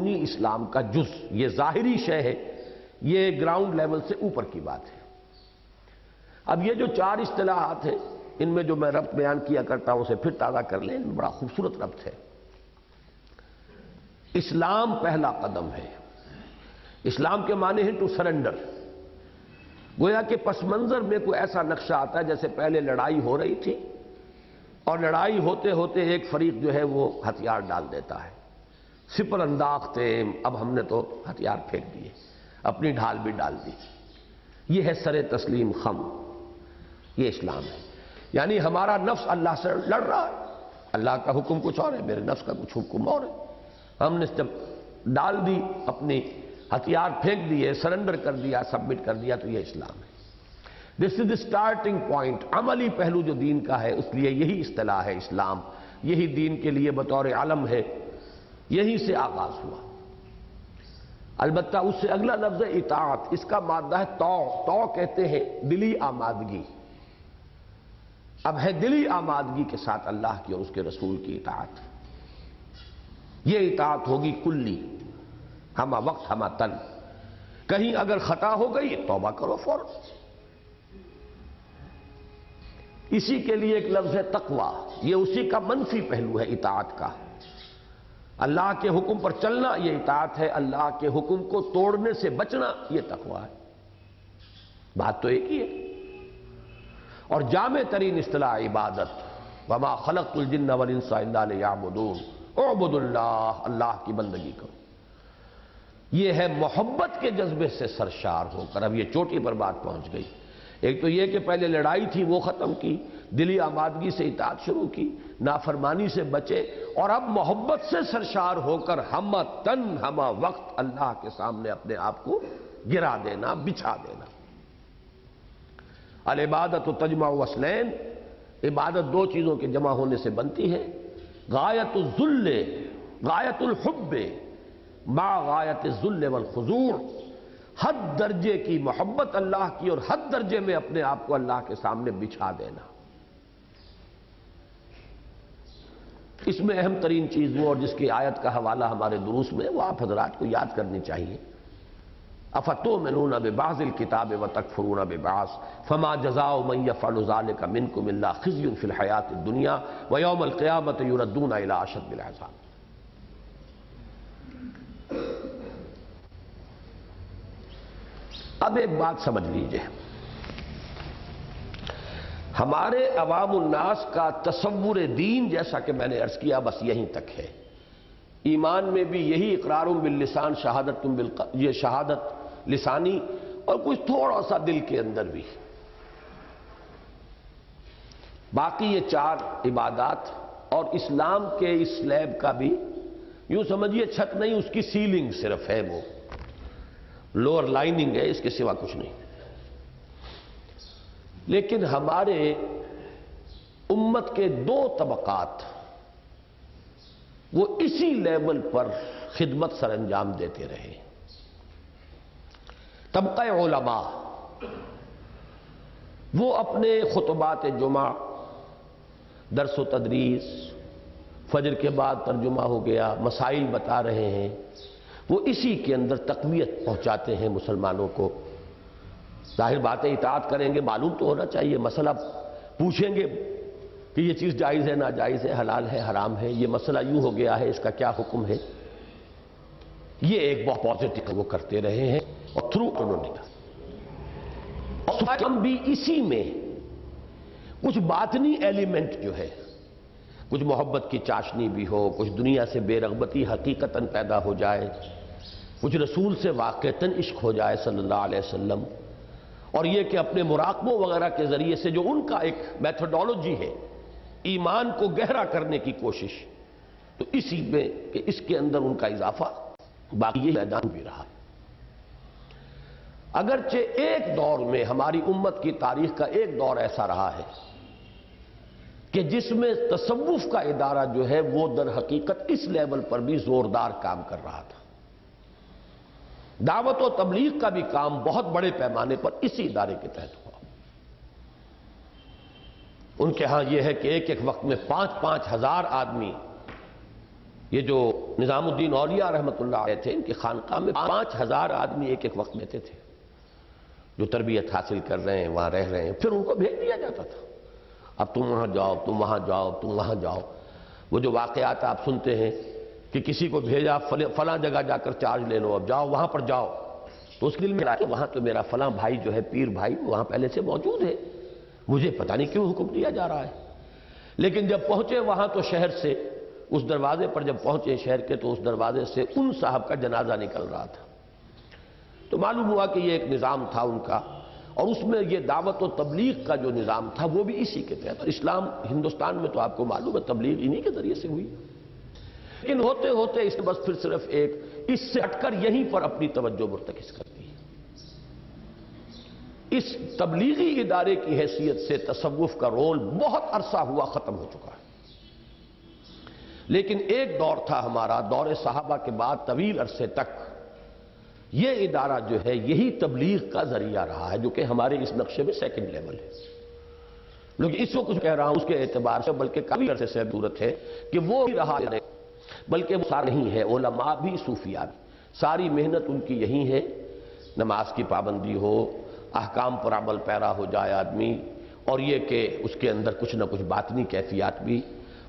اسلام کا جز، یہ ظاہری شے ہے، یہ گراؤنڈ لیول سے اوپر کی بات ہے۔ اب یہ جو چار اصطلاحات ہیں، ان میں جو میں ربط بیان کیا کرتا ہوں اسے پھر تازہ کر لیں، بڑا خوبصورت ربط ہے۔ اسلام پہلا قدم ہے۔ اسلام کے معنی ہیں ٹو سرنڈر۔ گویا کہ پس منظر میں کوئی ایسا نقشہ آتا ہے جیسے پہلے لڑائی ہو رہی تھی اور لڑائی ہوتے ہوتے ایک فریق جو ہے وہ ہتھیار ڈال دیتا ہے، سپر انداز تھے، اب ہم نے تو ہتھیار پھینک دیے، اپنی ڈھال بھی ڈال دی۔ یہ ہے سر تسلیم خم، یہ اسلام ہے۔ یعنی ہمارا نفس اللہ سے لڑ رہا ہے، اللہ کا حکم کچھ اور ہے، میرے نفس کا کچھ حکم اور ہے، ہم نے جب ڈال دی، اپنی ہتھیار پھینک دیے، سرنڈر کر دیا، سبمٹ کر دیا، تو یہ اسلام ہے۔ دس از دی اسٹارٹنگ پوائنٹ، عملی پہلو جو دین کا ہے، اس لیے یہی اصطلاح ہے اسلام، یہی دین کے لیے بطور علم ہے، یہیں سے آغاز ہوا۔ البتہ اس سے اگلا لفظ ہے اطاعت، اس کا مادہ ہے تو کہتے ہیں دلی آمادگی۔ اب ہے دلی آمادگی کے ساتھ اللہ کی اور اس کے رسول کی اطاعت۔ یہ اطاعت ہوگی کلی، ہمہ وقت ہمہ تن۔ کہیں اگر خطا ہو گئی توبہ کرو فوراً۔ اسی کے لیے ایک لفظ ہے تقویٰ، یہ اسی کا منفی پہلو ہے اطاعت کا۔ اللہ کے حکم پر چلنا یہ اطاعت ہے، اللہ کے حکم کو توڑنے سے بچنا یہ تقویٰ ہے۔ بات تو ایک ہی ہے۔ اور جامع ترین اصطلاح عبادت، وما خلقت الجن والانس الا لیعبدون، اعبدوا اللہ، اللہ کی بندگی کرو۔ یہ ہے محبت کے جذبے سے سرشار ہو کر، اب یہ چوٹی پر بات پہنچ گئی۔ ایک تو یہ کہ پہلے لڑائی تھی وہ ختم کی، دلی آمادگی سے اطاعت شروع کی، نافرمانی سے بچے، اور اب محبت سے سرشار ہو کر ہمہ تن ہمہ وقت اللہ کے سامنے اپنے آپ کو گرا دینا، بچھا دینا۔ العبادت تجمع اصلین، عبادت دو چیزوں کے جمع ہونے سے بنتی ہے، غایت الذل، غایت الحب مع غایت الذل والخضوع، حد درجے کی محبت اللہ کی اور حد درجے میں اپنے آپ کو اللہ کے سامنے بچھا دینا۔ اس میں اہم ترین چیز وہ، اور جس کی آیت کا حوالہ ہمارے دروس میں، وہ آپ حضرات کو یاد کرنی چاہیے۔ افتؤمنون ببعض الکتاب وتکفرون ببعض فما جزاء من یفعل ذلک منکم الا خزی فی الحیاۃ الدنیا ویوم القیامۃ یردون الی اشد العذاب۔ اب ایک بات سمجھ لیجئے، ہمارے عوام الناس کا تصور دین، جیسا کہ میں نے عرض کیا، بس یہیں تک ہے۔ ایمان میں بھی یہی اقرار باللسان، شہادت یہ شہادت لسانی، اور کچھ تھوڑا سا دل کے اندر بھی۔ باقی یہ چار عبادات، اور اسلام کے اس سلیب کا بھی یوں سمجھیے چھت نہیں، اس کی سیلنگ صرف ہے، وہ لوور لائننگ ہے، اس کے سوا کچھ نہیں۔ لیکن ہمارے امت کے دو طبقات وہ اسی لیول پر خدمت سر انجام دیتے رہے۔ طبقہ علماء، وہ اپنے خطبات جمعہ، درس و تدریس، فجر کے بعد ترجمہ ہو گیا، مسائل بتا رہے ہیں، وہ اسی کے اندر تقویت پہنچاتے ہیں مسلمانوں کو۔ ظاہر باتیں اطاعت کریں گے، معلوم تو ہونا چاہیے، مسئلہ پوچھیں گے کہ یہ چیز جائز ہے ناجائز ہے، حلال ہے حرام ہے، یہ مسئلہ یوں ہو گیا ہے، اس کا کیا حکم ہے۔ یہ ایک بہت پازیٹو وہ کرتے رہے ہیں، اور تھرو انہوں نے کہا۔ ہم بھی اسی میں کچھ باطنی ایلیمنٹ جو ہے، کچھ محبت کی چاشنی بھی ہو، کچھ دنیا سے بے رغبتی حقیقتاً پیدا ہو جائے، کچھ رسول سے واقعتاً عشق ہو جائے صلی اللہ علیہ وسلم، اور یہ کہ اپنے مراقبوں وغیرہ کے ذریعے سے جو ان کا ایک میتھڈولوجی ہے ایمان کو گہرا کرنے کی کوشش، تو اسی میں کہ اس کے اندر ان کا اضافہ باقی یہ میدان بھی رہا۔ اگرچہ ایک دور میں ہماری امت کی تاریخ کا ایک دور ایسا رہا ہے کہ جس میں تصوف کا ادارہ جو ہے وہ در حقیقت اس لیول پر بھی زوردار کام کر رہا تھا۔ دعوت و تبلیغ کا بھی کام بہت بڑے پیمانے پر اسی ادارے کے تحت ہوا۔ ان کے ہاں یہ ہے کہ ایک ایک وقت میں 5,000 آدمی یہ جو نظام الدین اولیاء رحمۃ اللہ علیہ تھے، ان کی خانقاہ میں 5000 آدمی ایک ایک وقت لیتے تھے جو تربیت حاصل کر رہے ہیں، وہاں رہ رہے ہیں، پھر ان کو بھیج دیا جاتا تھا، اب تم وہاں جاؤ، تم وہاں جاؤ، تم وہاں جاؤ۔ وہ جو واقعات آپ سنتے ہیں کہ کسی کو بھیجا فلاں جگہ جا کر چارج لے لو، اب جاؤ وہاں پر جاؤ، تو اس دل میں کہ وہاں تو میرا فلاں بھائی جو ہے، پیر بھائی، وہاں پہلے سے موجود ہے، مجھے پتہ نہیں کیوں حکم دیا جا رہا ہے۔ لیکن جب پہنچے وہاں تو شہر سے اس دروازے پر جب پہنچے شہر کے، تو اس دروازے سے ان صاحب کا جنازہ نکل رہا تھا، تو معلوم ہوا کہ یہ ایک نظام تھا ان کا، اور اس میں یہ دعوت و تبلیغ کا جو نظام تھا وہ بھی اسی کے تحت۔ اسلام ہندوستان میں تو آپ کو معلوم ہے تبلیغ انہی کے ذریعے سے ہوئی، لیکن ہوتے ہوتے اس نے بس پھر صرف ایک اس سے ہٹ کر یہیں پر اپنی توجہ مرتکز کر دی۔ اس تبلیغی ادارے کی حیثیت سے تصوف کا رول بہت عرصہ ہوا ختم ہو چکا ہے، لیکن ایک دور تھا ہمارا، دور صحابہ کے بعد طویل عرصے تک یہ ادارہ جو ہے یہی تبلیغ کا ذریعہ رہا ہے، جو کہ ہمارے اس نقشے میں سیکنڈ لیول ہے۔ لیکن اس وقت کچھ کہہ رہا ہوں اس کے اعتبار سے، بلکہ کافی عرصے سے ضرورت ہے کہ وہ بھی رہا ہے، بلکہ وہ سارا نہیں ہے، علماء بھی صوفیاء بھی، ساری محنت ان کی یہی ہے، نماز کی پابندی ہو، احکام پر عمل پیرا ہو جائے آدمی، اور یہ کہ اس کے اندر کچھ نہ کچھ باطنی کیفیات بھی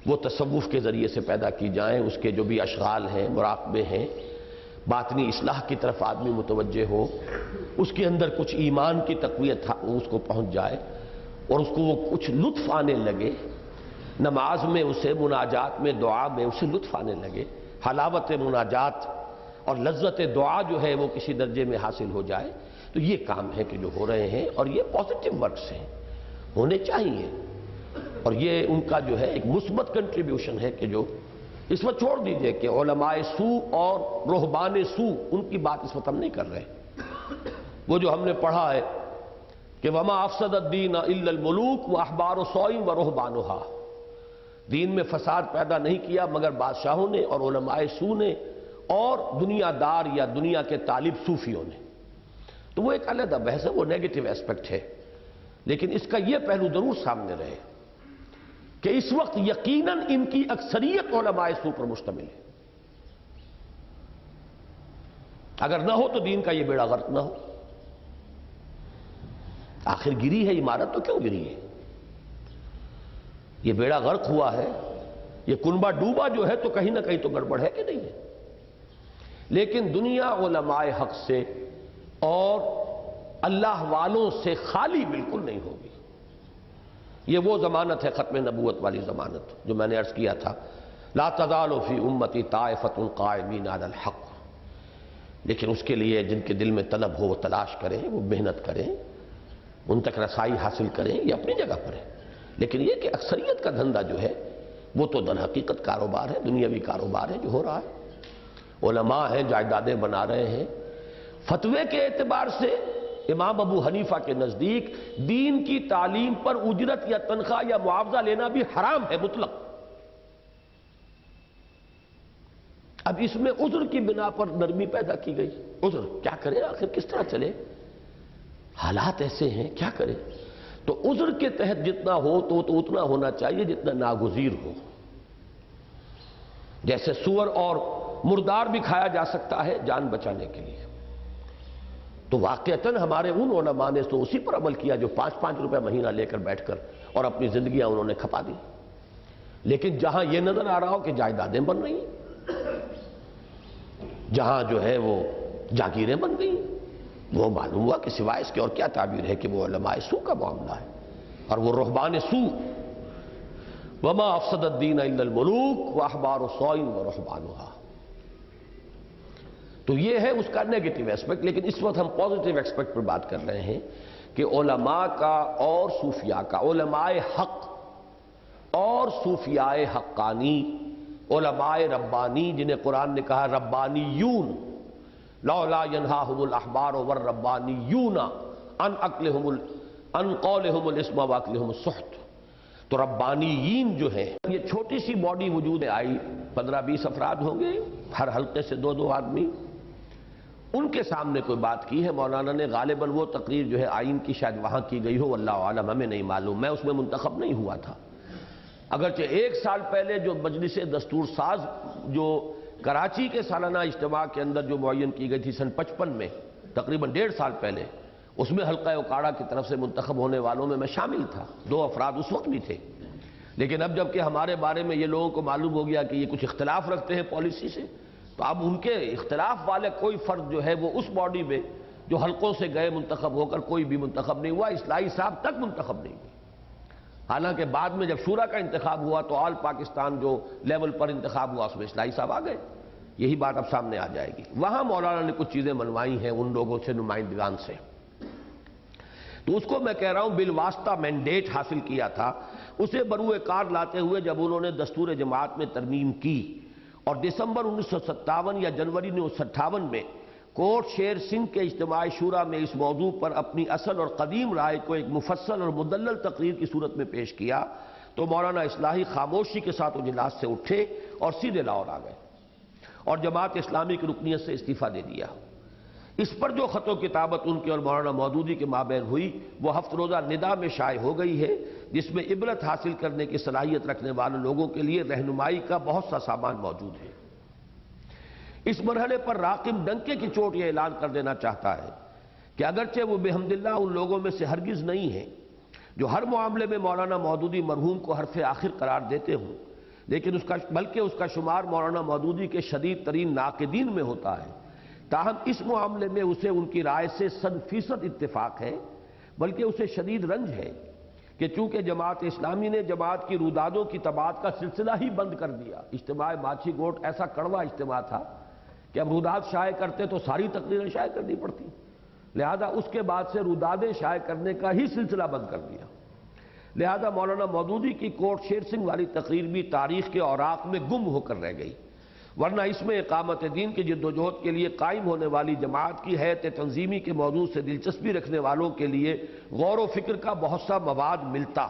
وہ تصوف کے ذریعے سے پیدا کی جائیں، اس کے جو بھی اشغال ہیں، مراقبے ہیں، باطنی اصلاح کی طرف آدمی متوجہ ہو، اس کے اندر کچھ ایمان کی تقویت اس کو پہنچ جائے، اور اس کو وہ کچھ لطف آنے لگے، نماز میں اسے، مناجات میں، دعا میں اسے لطف آنے لگے، حلاوت مناجات اور لذت دعا جو ہے وہ کسی درجے میں حاصل ہو جائے، تو یہ کام ہے کہ جو ہو رہے ہیں، اور یہ پازیٹیو ورکس ہیں، ہونے چاہیے، اور یہ ان کا جو ہے ایک مثبت کنٹریبیوشن ہے کہ جو اس وقت چھوڑ دیجئے کہ علماء سو اور رہبان سو ان کی بات اس وقت ہم نہیں کر رہے، وہ جو ہم نے پڑھا ہے کہ وما افسد الدین الا الملوک واحبار سوء ورہبانھا، دین میں فساد پیدا نہیں کیا مگر بادشاہوں نے اور علماء سو نے اور دنیا دار یا دنیا کے طالب صوفیوں نے، تو وہ ایک علیحدہ بحث ہے، وہ نیگیٹو ایسپیکٹ ہے، لیکن اس کا یہ پہلو ضرور سامنے رہے کہ اس وقت یقیناً ان کی اکثریت علماء سو پر مشتمل ہے، اگر نہ ہو تو دین کا یہ بیڑا غرق نہ ہو، آخر گری ہے عمارت تو کیوں گری ہے، یہ بیڑا غرق ہوا ہے، یہ کنبہ ڈوبا جو ہے تو کہیں نہ کہیں تو گڑبڑ ہے کہ نہیں ہے، لیکن دنیا علماء حق سے اور اللہ والوں سے خالی بالکل نہیں ہوگی، یہ وہ ضمانت ہے ختم نبوت والی ضمانت جو میں نے عرض کیا تھا، لا تزال فی امتی طائفۃ قائمین علی الحق، لیکن اس کے لیے جن کے دل میں طلب ہو وہ تلاش کریں، وہ محنت کریں، ان تک رسائی حاصل کریں، یہ اپنی جگہ پر ہے، لیکن یہ کہ اکثریت کا دھندا جو ہے وہ تو در حقیقت کاروبار ہے، دنیاوی کاروبار ہے جو ہو رہا ہے، علماء ہیں جائیدادیں بنا رہے ہیں، فتوے کے اعتبار سے امام ابو حنیفہ کے نزدیک دین کی تعلیم پر اجرت یا تنخواہ یا معاوضہ لینا بھی حرام ہے مطلق، اب اس میں عذر کی بنا پر نرمی پیدا کی گئی، عذر کیا کرے، آخر کس طرح چلے، حالات ایسے ہیں کیا کرے، تو عذر کے تحت جتنا ہو تو اتنا ہونا چاہیے جتنا ناگزیر ہو، جیسے سور اور مردار بھی کھایا جا سکتا ہے جان بچانے کے لیے، تو واقعتاً ہمارے ان علماء نے تو اسی پر عمل کیا جو 5-5 روپے مہینہ لے کر بیٹھ کر اور اپنی زندگیاں انہوں نے کھپا دی، لیکن جہاں یہ نظر آ رہا ہو کہ جائیدادیں بن رہی ہیں، جہاں جو ہے وہ جاگیریں بن گئی، وہ معلوم ہوا کہ سوائے اس کے اور کیا تعبیر ہے کہ وہ علماء سو کا معاملہ ہے، اور وہ رہبان سو، وما افسد الدین الا الملوک واحبار سوء ورہبانھا، تو یہ ہے اس کا نیگیٹو ایسپیکٹ، لیکن اس وقت ہم پازیٹیو ایسپیکٹ پر بات کر رہے ہیں کہ علماء کا اور صوفیاء کا، علماء حق اور صوفیاء حقانی، علماء ربانی جنہیں قرآن نے کہا ربانیون، لولا ینہاہم الاحبار والربانیون عن قولہم الاسم واکلہم السحت، تو ربانیین جو ہیں، یہ چھوٹی سی باڈی وجود میں آئی، 15-20 افراد ہوں گے، ہر حلقے سے 2 آدمی، ان کے سامنے کوئی بات کی ہے مولانا نے، غالباً وہ تقریر جو ہے آئین کی شاید وہاں کی گئی ہو، واللہ عالم، ہمیں نہیں معلوم، میں اس میں منتخب نہیں ہوا تھا، اگرچہ 1 سال پہلے جو مجلس دستور ساز جو کراچی کے سالانہ اجتماع کے اندر جو معین کی گئی تھی سن 55 میں، تقریباً 1.5 سال پہلے، اس میں حلقہ اکاڑا کی طرف سے منتخب ہونے والوں میں شامل تھا، 2 افراد اس وقت بھی تھے۔ لیکن اب جب کہ ہمارے بارے میں یہ لوگوں کو معلوم ہو گیا کہ یہ کچھ اختلاف رکھتے ہیں پالیسی سے، تو اب ان کے اختلاف والے کوئی فرد جو ہے وہ اس باڈی میں جو حلقوں سے گئے منتخب ہو کر کوئی بھی منتخب نہیں ہوا، اصلاحی صاحب تک منتخب نہیں ہوئے۔ حالانکہ بعد میں جب شورا کا انتخاب ہوا تو آل پاکستان جو لیول پر انتخاب ہوا اس میں اصلاحی صاحب آ گئے۔ یہی بات اب سامنے آ جائے گی۔ وہاں مولانا نے کچھ چیزیں منوائی ہیں ان لوگوں سے، نمائندگان سے، تو اس کو میں کہہ رہا ہوں بالواسطہ مینڈیٹ حاصل کیا تھا، اسے بروئے کار لاتے ہوئے جب انہوں نے دستور جماعت میں ترمیم کی اور دسمبر 1957 یا جنوری 1958 میں کوٹ شیر سنگھ کے اجتماع شورا میں اس موضوع پر اپنی اصل اور قدیم رائے کو ایک مفصل اور مدلل تقریر کی صورت میں پیش کیا تو مولانا اصلاحی خاموشی کے ساتھ اجلاس سے اٹھے اور سیدھے لاہور آ گئے اور جماعت اسلامی کی رکنیت سے استعفیٰ دے دیا۔ اس پر جو خط و کتابت ان کے اور مولانا مودودی کے مابین ہوئی وہ 7 روزہ ندا میں شائع ہو گئی ہے، جس میں عبرت حاصل کرنے کی صلاحیت رکھنے والے لوگوں کے لیے رہنمائی کا بہت سا سامان موجود ہے۔ اس مرحلے پر راقم ڈنکے کی چوٹ یہ اعلان کر دینا چاہتا ہے کہ اگرچہ وہ بحمداللہ ان لوگوں میں سے ہرگز نہیں ہیں جو ہر معاملے میں مولانا مودودی مرحوم کو حرف آخر قرار دیتے ہوں، لیکن بلکہ اس کا شمار مولانا مودودی کے شدید ترین ناقدین میں ہوتا ہے، تاہم اس معاملے میں اسے ان کی رائے سے 100% اتفاق ہے، بلکہ اسے شدید رنج ہے کہ چونکہ جماعت اسلامی نے جماعت کی رودادوں کی تباعت کا سلسلہ ہی بند کر دیا۔ اجتماع ماچھی گوٹ ایسا کڑوا اجتماع تھا کہ اب روداد شائع کرتے تو ساری تقریریں شائع کرنی پڑتی، لہذا اس کے بعد سے رودادیں شائع کرنے کا ہی سلسلہ بند کر دیا۔ لہذا مولانا مودودی کی کوٹ شیر سنگھ والی تقریر بھی تاریخ کے اوراق میں گم ہو کر رہ گئی، ورنہ اس میں اقامت دین کی جد و جہد کے لیے قائم ہونے والی جماعت کی حیثیت تنظیمی کے موضوع سے دلچسپی رکھنے والوں کے لیے غور و فکر کا بہت سا مواد ملتا،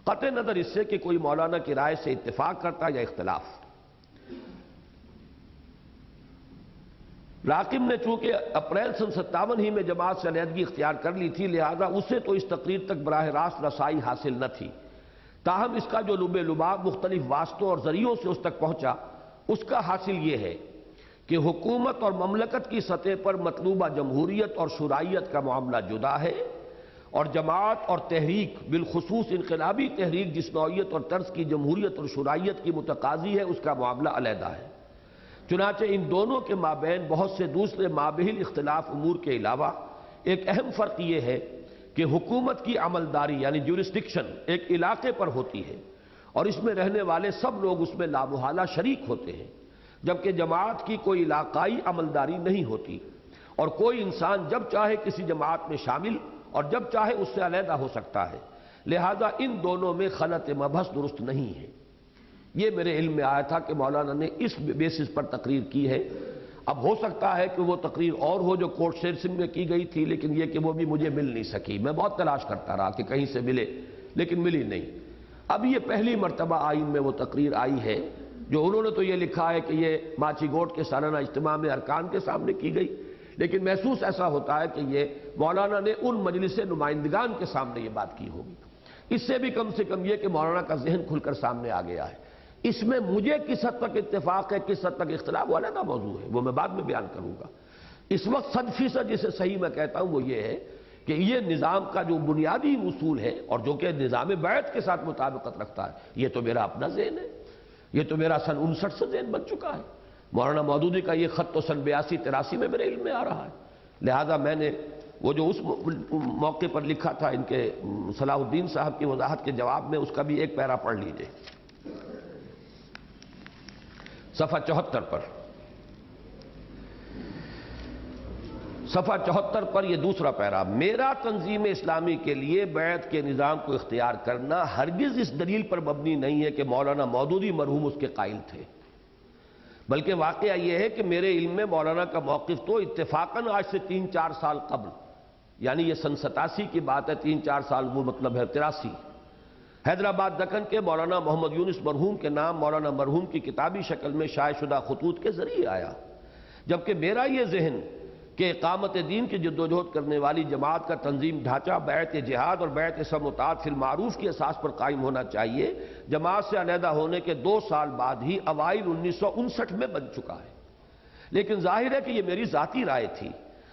قطع نظر اس سے کہ کوئی مولانا کی رائے سے اتفاق کرتا یا اختلاف۔ راقم نے چونکہ اپریل سن 57 ہی میں جماعت سے علیحدگی اختیار کر لی تھی، لہذا اسے تو اس تقریر تک براہ راست رسائی حاصل نہ تھی، تاہم اس کا جو لب لباب مختلف واسطوں اور ذریعوں سے اس تک پہنچا اس کا حاصل یہ ہے کہ حکومت اور مملکت کی سطح پر مطلوبہ جمہوریت اور شورائیت کا معاملہ جدا ہے، اور جماعت اور تحریک بالخصوص انقلابی تحریک جس نوعیت اور طرز کی جمہوریت اور شورائیت کی متقاضی ہے اس کا معاملہ علیحدہ ہے۔ چنانچہ ان دونوں کے مابین بہت سے دوسرے مابہل اختلاف امور کے علاوہ ایک اہم فرق یہ ہے کہ حکومت کی عملداری یعنی جورسڈکشن ایک علاقے پر ہوتی ہے اور اس میں رہنے والے سب لوگ اس میں لامحالہ شریک ہوتے ہیں، جبکہ جماعت کی کوئی علاقائی عملداری نہیں ہوتی اور کوئی انسان جب چاہے کسی جماعت میں شامل اور جب چاہے اس سے علیحدہ ہو سکتا ہے، لہذا ان دونوں میں خلط مبحث درست نہیں ہے۔ یہ میرے علم میں آیا تھا کہ مولانا نے اس بیسس پر تقریر کی ہے۔ اب ہو سکتا ہے کہ وہ تقریر اور ہو جو کوٹ شیر سنگھ میں کی گئی تھی، لیکن یہ کہ وہ بھی مجھے مل نہیں سکی، میں بہت تلاش کرتا رہا کہ کہیں سے ملے لیکن ملی نہیں۔ اب یہ پہلی مرتبہ آئین میں وہ تقریر آئی ہے جو انہوں نے تو یہ لکھا ہے کہ یہ ماچھی گوٹ کے سالانہ اجتماع میں ارکان کے سامنے کی گئی، لیکن محسوس ایسا ہوتا ہے کہ یہ مولانا نے ان مجلس نمائندگان کے سامنے یہ بات کی ہوگی۔ اس سے بھی کم سے کم یہ کہ مولانا کا ذہن کھل کر سامنے آ گیا ہے۔ اس میں مجھے کس حد تک اتفاق ہے کس حد تک اختلاف وہ علیحدہ موضوع ہے، وہ میں بعد میں بیان کروں گا۔ اس وقت 100% جسے صحیح میں کہتا ہوں وہ یہ ہے کہ یہ نظام کا جو بنیادی اصول ہے اور جو کہ نظام بیعت کے ساتھ مطابقت رکھتا ہے، یہ تو میرا اپنا ذہن ہے، یہ تو میرا سن 59 سے ذہن بن چکا ہے۔ مولانا مودودی کا یہ خط تو سن 82-83 میں میرے علم میں آ رہا ہے، لہذا میں نے وہ جو اس موقع پر لکھا تھا ان کے صلاح الدین صاحب کی وضاحت کے جواب میں، اس کا بھی ایک پیرا پڑھ لیجئے، صفحہ 74 پر۔ صفحہ 74 پر یہ دوسرا پیرا، میرا تنظیم اسلامی کے لیے بیعت کے نظام کو اختیار کرنا ہرگز اس دلیل پر مبنی نہیں ہے کہ مولانا مودودی مرحوم اس کے قائل تھے، بلکہ واقعہ یہ ہے کہ میرے علم میں مولانا کا موقف تو اتفاقاً آج سے 3-4 سال قبل، یعنی یہ سن 87 کی بات ہے، 3-4 سال وہ مطلب ہے 83، حیدرآباد دکن کے مولانا محمد یونس مرحوم کے نام مولانا مرحوم کی کتابی شکل میں شائع شدہ خطوط کے ذریعے آیا، جبکہ میرا یہ ذہن کہ اقامت دین کی جدوجہد کرنے والی جماعت کا تنظیم ڈھانچہ بیعت جہاد اور بیعت صبر و طاعت فی المعروف کی اساس پر قائم ہونا چاہیے، جماعت سے علیحدہ ہونے کے 2 سال بعد ہی اوائل 1959 میں بن چکا ہے۔ لیکن ظاہر ہے کہ یہ میری ذاتی رائے تھی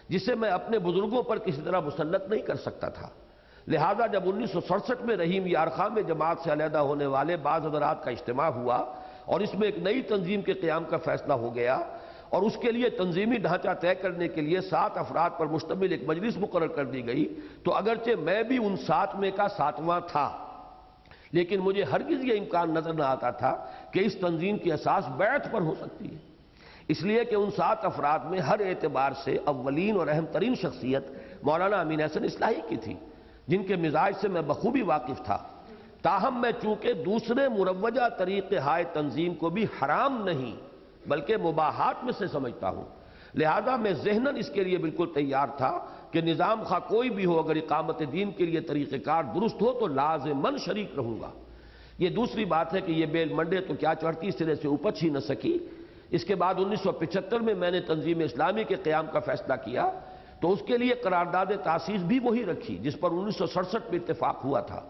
جسے میں اپنے بزرگوں پر کسی طرح مسلط نہیں کر سکتا تھا، لہذا جب 1967 میں رحیم یار خان میں جماعت سے علیحدہ ہونے والے بعض حضرات کا اجتماع ہوا اور اس میں ایک نئی تنظیم کے قیام کا فیصلہ ہو گیا اور اس کے لیے تنظیمی ڈھانچہ طے کرنے کے لیے 7 افراد پر مشتمل ایک مجلس مقرر کر دی گئی، تو اگرچہ میں بھی ان 7 میں کا 7واں تھا، لیکن مجھے ہرگز یہ امکان نظر نہ آتا تھا کہ اس تنظیم کی اساس بیعت پر ہو سکتی ہے، اس لیے کہ ان 7 افراد میں ہر اعتبار سے اولین اور اہم ترین شخصیت مولانا امین احسن اصلاحی کی تھی، جن کے مزاج سے میں بخوبی واقف تھا۔ تاہم میں چونکہ دوسرے مروجہ طریقے ہائے تنظیم کو بھی حرام نہیں بلکہ مباحات میں سے سمجھتا ہوں، لہذا میں ذہناً اس کے لیے بالکل تیار تھا کہ نظام خواہ کوئی بھی ہو، اگر اقامت دین کے لیے طریقہ کار درست ہو تو لازماً شریک رہوں گا۔ یہ دوسری بات ہے کہ یہ بیل منڈے تو کیا چڑھتی سرے سے اپچ ہی نہ سکی۔ اس کے بعد 1975 میں نے تنظیم اسلامی کے قیام کا فیصلہ کیا تو اس کے لیے قرارداد تاسیس بھی وہی رکھی جس پر 1967 میں اتفاق ہوا تھا،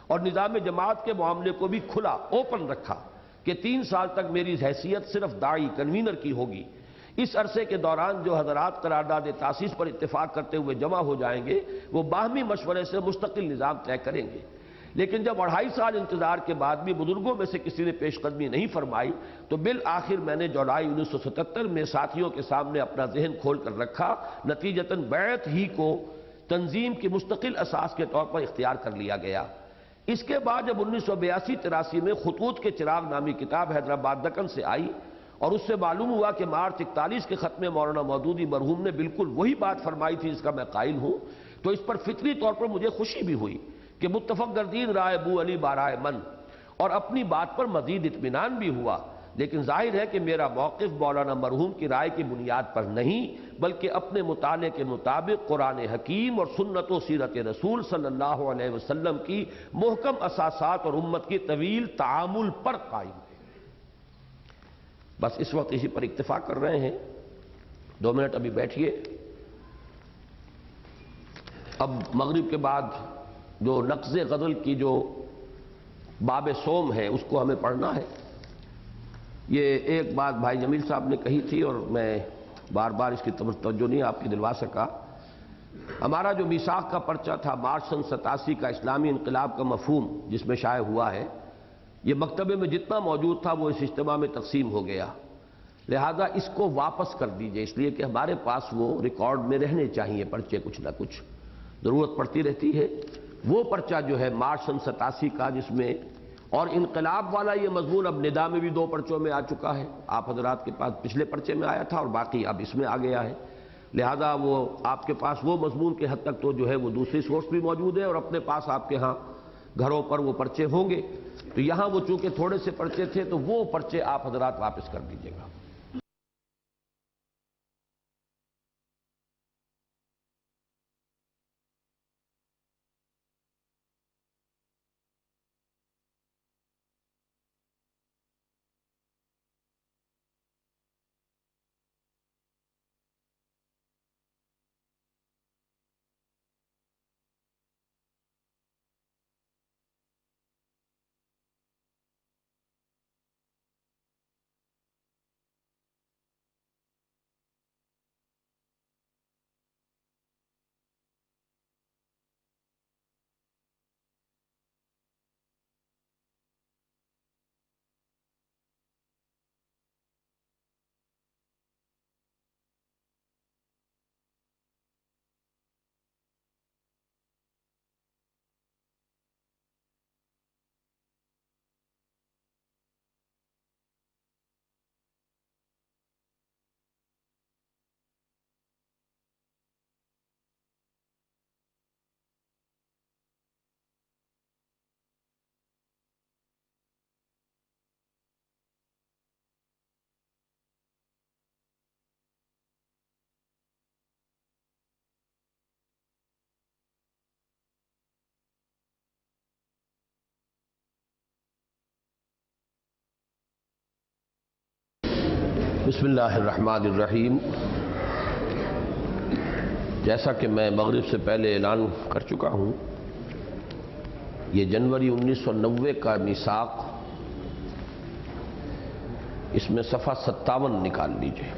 اور نظام جماعت کے معاملے کو بھی کھلا اوپن رکھا کہ 3 سال تک میری حیثیت صرف داعی کنوینر کی ہوگی۔ اس عرصے کے دوران جو حضرات قرارداد تاسیس پر اتفاق کرتے ہوئے جمع ہو جائیں گے وہ باہمی مشورے سے مستقل نظام طے کریں گے، لیکن جب 2.5 سال انتظار کے بعد بھی بزرگوں میں سے کسی نے پیش قدمی نہیں فرمائی تو بالآخر میں نے جولائی 1977 میں ساتھیوں کے سامنے اپنا ذہن کھول کر رکھا، نتیجتاً بیعت ہی کو تنظیم کی مستقل اساس کے طور پر اختیار کر لیا گیا۔ اس کے بعد جب 1982-83 میں خطوط کے چراغ نامی کتاب حیدرآباد دکن سے آئی اور اس سے معلوم ہوا کہ مارچ 41 کے ختم مولانا مودودی مرحوم نے بالکل وہی بات فرمائی تھی جس کا میں قائل ہوں، تو اس پر فطری طور پر مجھے خوشی بھی ہوئی کہ متفق گردین رائے ابو علی بارائے من، اور اپنی بات پر مزید اطمینان بھی ہوا۔ لیکن ظاہر ہے کہ میرا موقف مولانا مرحوم کی رائے کی بنیاد پر نہیں بلکہ اپنے مطالعے کے مطابق قرآن حکیم اور سنت و سیرت رسول صلی اللہ علیہ وسلم کی محکم اساسات اور امت کی طویل تعامل پر قائم ہے۔ بس اس وقت اسی پر اکتفا کر رہے ہیں۔ 2 منٹ ابھی بیٹھیے۔ اب مغرب کے بعد جو نقض غزل کی جو باب سوم ہے اس کو ہمیں پڑھنا ہے۔ یہ ایک بات بھائی جمیل صاحب نے کہی تھی اور میں بار بار اس کی توجہ نہیں آپ کی دلوا سکا۔ ہمارا جو میثاق کا پرچہ تھا مارچ سن 87 کا اسلامی انقلاب کا مفہوم جس میں شائع ہوا ہے، یہ مکتبے میں جتنا موجود تھا وہ اس اجتماع میں تقسیم ہو گیا، لہذا اس کو واپس کر دیجئے، اس لیے کہ ہمارے پاس وہ ریکارڈ میں رہنے چاہیے پرچے، کچھ نہ کچھ ضرورت پڑتی رہتی ہے۔ وہ پرچہ جو ہے مارچ سن 87 کا جس میں اور انقلاب والا یہ مضمون اب ندا میں بھی 2 پرچوں میں آ چکا ہے، آپ حضرات کے پاس پچھلے پرچے میں آیا تھا اور باقی اب اس میں آ گیا ہے، لہذا وہ آپ کے پاس وہ مضمون کے حد تک تو جو ہے وہ دوسری سورس بھی موجود ہے اور اپنے پاس آپ کے ہاں گھروں پر وہ پرچے ہوں گے، تو یہاں وہ چونکہ تھوڑے سے پرچے تھے تو وہ پرچے آپ حضرات واپس کر دیجیے گا۔ بسم اللہ الرحمن الرحیم۔ جیسا کہ میں مغرب سے پہلے اعلان کر چکا ہوں، یہ جنوری 1990 کا میثاق، اس میں صفحہ 57 نکال لیجئے۔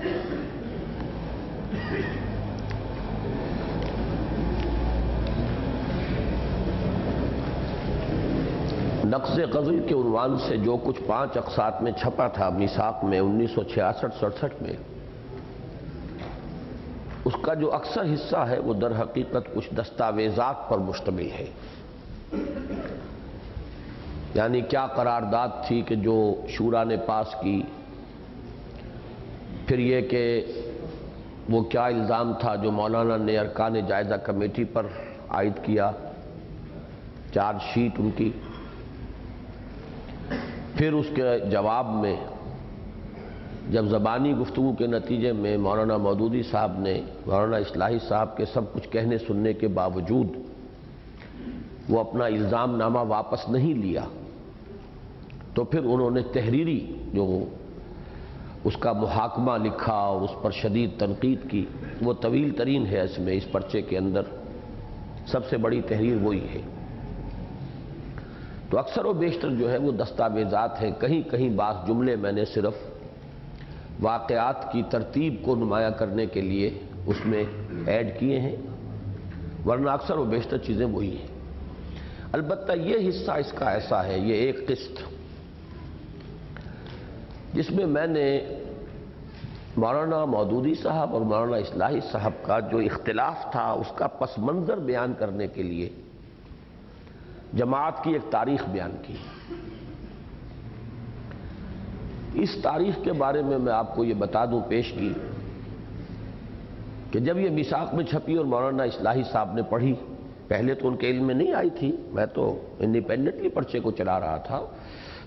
نقض غزل کے عنوان سے جو کچھ 5 اقساط میں چھپا تھا میثاق میں 1966-67 میں، اس کا جو اکثر حصہ ہے وہ در حقیقت کچھ دستاویزات پر مشتمل ہے۔ یعنی کیا قرارداد تھی کہ جو شورا نے پاس کی، پھر یہ کہ وہ کیا الزام تھا جو مولانا نے ارکان جائزہ کمیٹی پر عائد کیا، چارج شیٹ ان کی، پھر اس کے جواب میں جب زبانی گفتگو کے نتیجے میں مولانا مودودی صاحب نے مولانا اصلاحی صاحب کے سب کچھ کہنے سننے کے باوجود وہ اپنا الزام نامہ واپس نہیں لیا، تو پھر انہوں نے تحریری جو اس کا محاکمہ لکھا اور اس پر شدید تنقید کی، وہ طویل ترین ہے۔ اس میں اس پرچے کے اندر سب سے بڑی تحریر وہی ہے۔ تو اکثر و بیشتر جو ہے وہ دستاویزات ہیں، کہیں کہیں بعض جملے میں نے صرف واقعات کی ترتیب کو نمایاں کرنے کے لیے اس میں ایڈ کیے ہیں، ورنہ اکثر و بیشتر چیزیں وہی ہیں۔ البتہ یہ حصہ اس کا ایسا ہے، یہ ایک قسط جس میں میں نے مولانا مودودی صاحب اور مولانا اصلاحی صاحب کا جو اختلاف تھا اس کا پس منظر بیان کرنے کے لیے جماعت کی ایک تاریخ بیان کی۔ اس تاریخ کے بارے میں آپ کو یہ بتا دوں پیش کی کہ جب یہ میثاق میں چھپی اور مولانا اصلاحی صاحب نے پڑھی، پہلے تو ان کے علم میں نہیں آئی تھی، میں تو انڈیپینڈنٹلی پرچے کو چلا رہا تھا،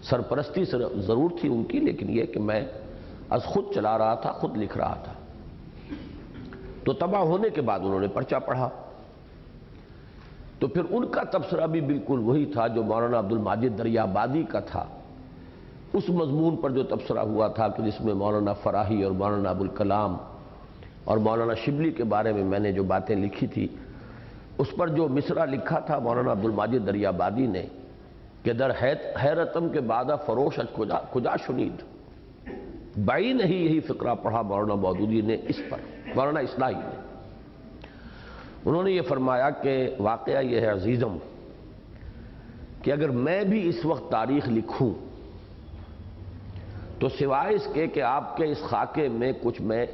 سرپرستی ضرور تھی ان کی، لیکن یہ کہ میں از خود چلا رہا تھا، خود لکھ رہا تھا۔ تو تباہ ہونے کے بعد انہوں نے پرچہ پڑھا، تو پھر ان کا تبصرہ بھی بالکل وہی تھا جو مولانا عبدالماجد دریابادی کا تھا۔ اس مضمون پر جو تبصرہ ہوا تھا کہ جس میں مولانا فراہی اور مولانا ابوالکلام اور مولانا شبلی کے بارے میں میں نے جو باتیں لکھی تھی، اس پر جو مصرع لکھا تھا مولانا عبدالماجد دریابادی نے کہ در حیرتم کے بعد فروش کجا شنید، بائی نہیں یہی فقرہ پڑھا مولانا مودودی نے اس پر، مولانا اصلاحی نے۔ انہوں نے یہ فرمایا کہ واقعہ یہ ہے عزیزم کہ اگر میں بھی اس وقت تاریخ لکھوں تو سوائے اس کے کہ آپ کے اس خاکے میں کچھ میں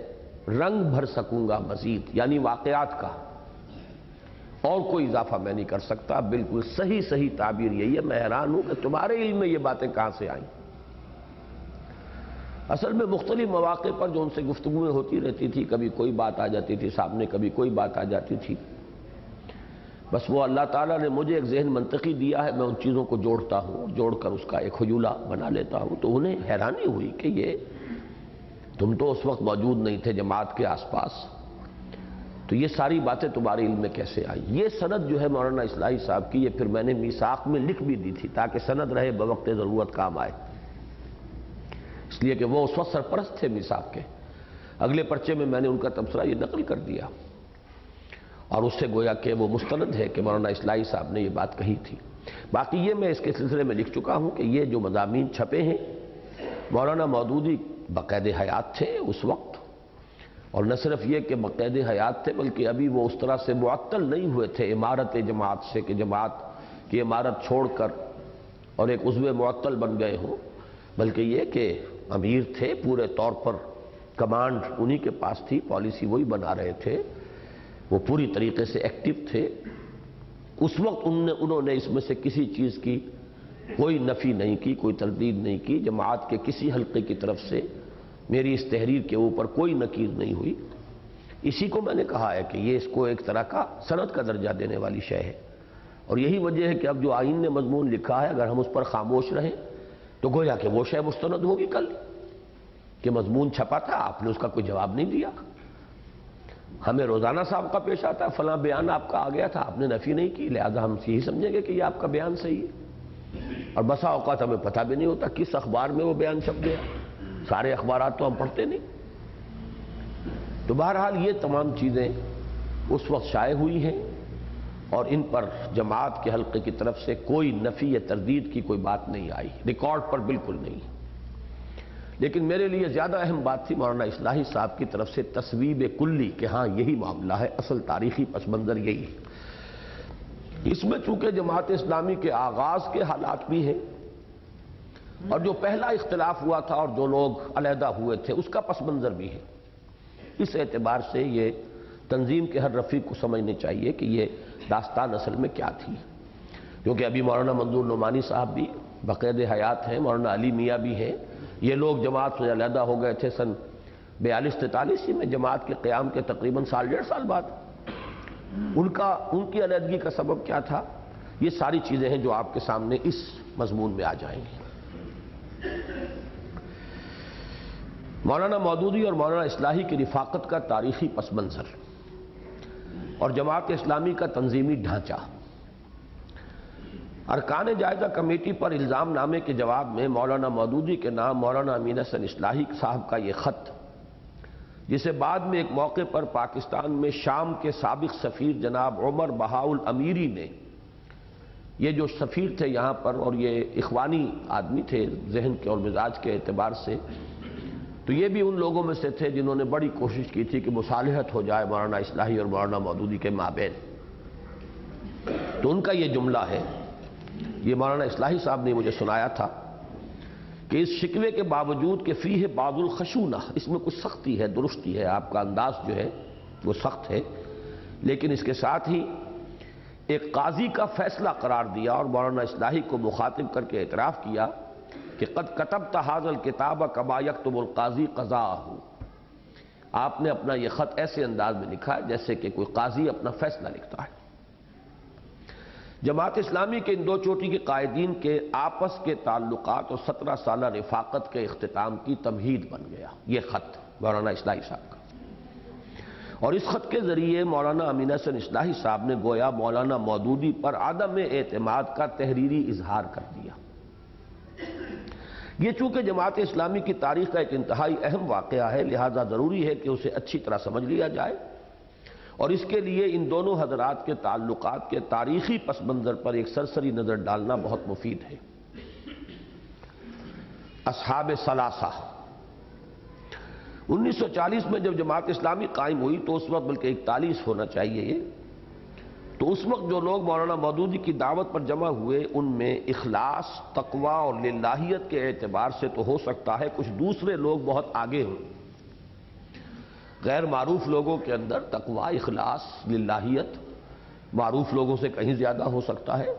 رنگ بھر سکوں گا مزید، یعنی واقعات کا، اور کوئی اضافہ میں نہیں کر سکتا۔ بالکل صحیح تعبیر یہی ہے۔ میں حیران ہوں کہ تمہارے علم میں یہ باتیں کہاں سے آئیں۔ اصل میں مختلف مواقع پر جو ان سے گفتگویں ہوتی رہتی تھی، کبھی کوئی بات آ جاتی تھی سامنے، کبھی کوئی بات آ جاتی تھی، بس وہ اللہ تعالیٰ نے مجھے ایک ذہن منطقی دیا ہے، میں ان چیزوں کو جوڑتا ہوں، جوڑ کر اس کا ایک حجولہ بنا لیتا ہوں۔ تو انہیں حیرانی ہوئی کہ یہ تم تو اس وقت موجود نہیں تھے جماعت کے آس پاس، تو یہ ساری باتیں تمہارے علم میں کیسے آئی؟ یہ سند جو ہے مولانا اصلاحی صاحب کی، یہ پھر میں نے میثاق میں لکھ بھی دی تھی تاکہ سند رہے، بوقت ضرورت کام آئے، اس لیے کہ وہ اس وقت سرپرست تھے میثاق کے۔ اگلے پرچے میں نے ان کا تبصرہ یہ نقل کر دیا، اور اس سے گویا کہ وہ مستند ہے کہ مولانا اصلاحی صاحب نے یہ بات کہی تھی۔ باقی یہ میں اس کے سلسلے میں لکھ چکا ہوں کہ یہ جو مضامین چھپے ہیں، مولانا مودودی بقید حیات تھے اس وقت، اور نہ صرف یہ کہ بقید حیات تھے بلکہ ابھی وہ اس طرح سے معطل نہیں ہوئے تھے عمارت جماعت سے کہ جماعت کی عمارت چھوڑ کر اور ایک عضو معطل بن گئے ہوں، بلکہ یہ کہ امیر تھے، پورے طور پر کمانڈ انہی کے پاس تھی، پالیسی وہی بنا رہے تھے، وہ پوری طریقے سے ایکٹیو تھے۔ اس وقت انہوں نے اس میں سے کسی چیز کی کوئی نفی نہیں کی، کوئی تردید نہیں کی، جماعت کے کسی حلقے کی طرف سے میری اس تحریر کے اوپر کوئی نکیر نہیں ہوئی۔ اسی کو میں نے کہا ہے کہ یہ اس کو ایک طرح کا سند کا درجہ دینے والی شے ہے، اور یہی وجہ ہے کہ اب جو آئین نے مضمون لکھا ہے اگر ہم اس پر خاموش رہیں تو گویا کہ وہ شے مستند ہوگی کل کہ مضمون چھپا تھا، آپ نے اس کا کوئی جواب نہیں دیا۔ ہمیں روزانہ صاحب کا پیش آتا ہے فلاں بیان آپ کا آ گیا تھا، آپ نے نفی نہیں کی، لہذا ہم یہی سمجھیں گے کہ یہ آپ کا بیان صحیح ہے، اور بسا اوقات ہمیں پتہ بھی نہیں ہوتا کس اخبار میں وہ بیان چھپ گیا، سارے اخبارات تو ہم پڑھتے نہیں۔ تو بہرحال یہ تمام چیزیں اس وقت شائع ہوئی ہیں اور ان پر جماعت کے حلقے کی طرف سے کوئی نفی یا تردید کی کوئی بات نہیں آئی، ریکارڈ پر بالکل نہیں۔ لیکن میرے لیے زیادہ اہم بات تھی مولانا اصلاحی صاحب کی طرف سے تصویب کلی کہ ہاں یہی معاملہ ہے، اصل تاریخی پس منظر یہی ہے۔ اس میں چونکہ جماعت اسلامی کے آغاز کے حالات بھی ہیں اور جو پہلا اختلاف ہوا تھا اور جو لوگ علیحدہ ہوئے تھے اس کا پس منظر بھی ہے، اس اعتبار سے یہ تنظیم کے ہر رفیق کو سمجھنے چاہیے کہ یہ داستان اصل میں کیا تھی، کیونکہ ابھی مولانا منظور نعمانی صاحب بھی بقید حیات ہیں، مولانا علی میاں بھی ہیں، یہ لوگ جماعت سے علیحدہ ہو گئے تھے سن 42-43 میں، جماعت کے قیام کے تقریباً سال ڈیڑھ سال بعد۔ ان کی علیحدگی کا سبب کیا تھا؟ یہ ساری چیزیں ہیں جو آپ کے سامنے اس مضمون میں آ جائیں گی۔ مولانا مودودی اور مولانا اصلاحی کی رفاقت کا تاریخی پس منظر اور جماعت اسلامی کا تنظیمی ڈھانچہ۔ ارکان جائزہ کمیٹی پر الزام نامے کے جواب میں مولانا مودودی کے نام مولانا امین حسن اصلاحی صاحب کا یہ خط، جسے بعد میں ایک موقع پر پاکستان میں شام کے سابق سفیر جناب عمر بہاؤ الامیری نے، یہ جو سفیر تھے یہاں پر اور یہ اخوانی آدمی تھے ذہن کے اور مزاج کے اعتبار سے، تو یہ بھی ان لوگوں میں سے تھے جنہوں نے بڑی کوشش کی تھی کہ مصالحت ہو جائے مولانا اصلاحی اور مولانا مودودی کے مابین۔ تو ان کا یہ جملہ ہے، یہ مولانا اصلاحی صاحب نے مجھے سنایا تھا کہ اس شکوے کے باوجود کہ فیہ بعض الخشونہ، اس میں کچھ سختی ہے، درستی ہے، آپ کا انداز جو ہے وہ سخت ہے، لیکن اس کے ساتھ ہی ایک قاضی کا فیصلہ قرار دیا اور مولانا اصلاحی کو مخاطب کر کے اعتراف کیا کہ قد کتبت ھذا الکتاب کما یکتب القاضی قضاءہ، آپ نے اپنا یہ خط ایسے انداز میں لکھا ہے جیسے کہ کوئی قاضی اپنا فیصلہ لکھتا ہے۔ جماعت اسلامی کے ان دو چوٹی کے قائدین کے آپس کے تعلقات اور 17 سالہ رفاقت کے اختتام کی تمہید بن گیا یہ خط مولانا اصلاحی صاحب کا، اور اس خط کے ذریعے مولانا امین حسن اصلاحی صاحب نے گویا مولانا مودودی پر عدم اعتماد کا تحریری اظہار کر دیا۔ یہ چونکہ جماعت اسلامی کی تاریخ کا ایک انتہائی اہم واقعہ ہے، لہذا ضروری ہے کہ اسے اچھی طرح سمجھ لیا جائے، اور اس کے لیے ان دونوں حضرات کے تعلقات کے تاریخی پس منظر پر ایک سرسری نظر ڈالنا بہت مفید ہے۔ اصحاب ثلاثہ، 1940 میں جب جماعت اسلامی قائم ہوئی تو اس وقت بلکہ 41 ہونا چاہیے یہ، تو اس وقت جو لوگ مولانا مودودی کی دعوت پر جمع ہوئے ان میں اخلاص، تقوی اور للہیت کے اعتبار سے تو ہو سکتا ہے کچھ دوسرے لوگ بہت آگے ہوں، غیر معروف لوگوں کے اندر تقوی، اخلاص، للہیت معروف لوگوں سے کہیں زیادہ ہو سکتا ہے،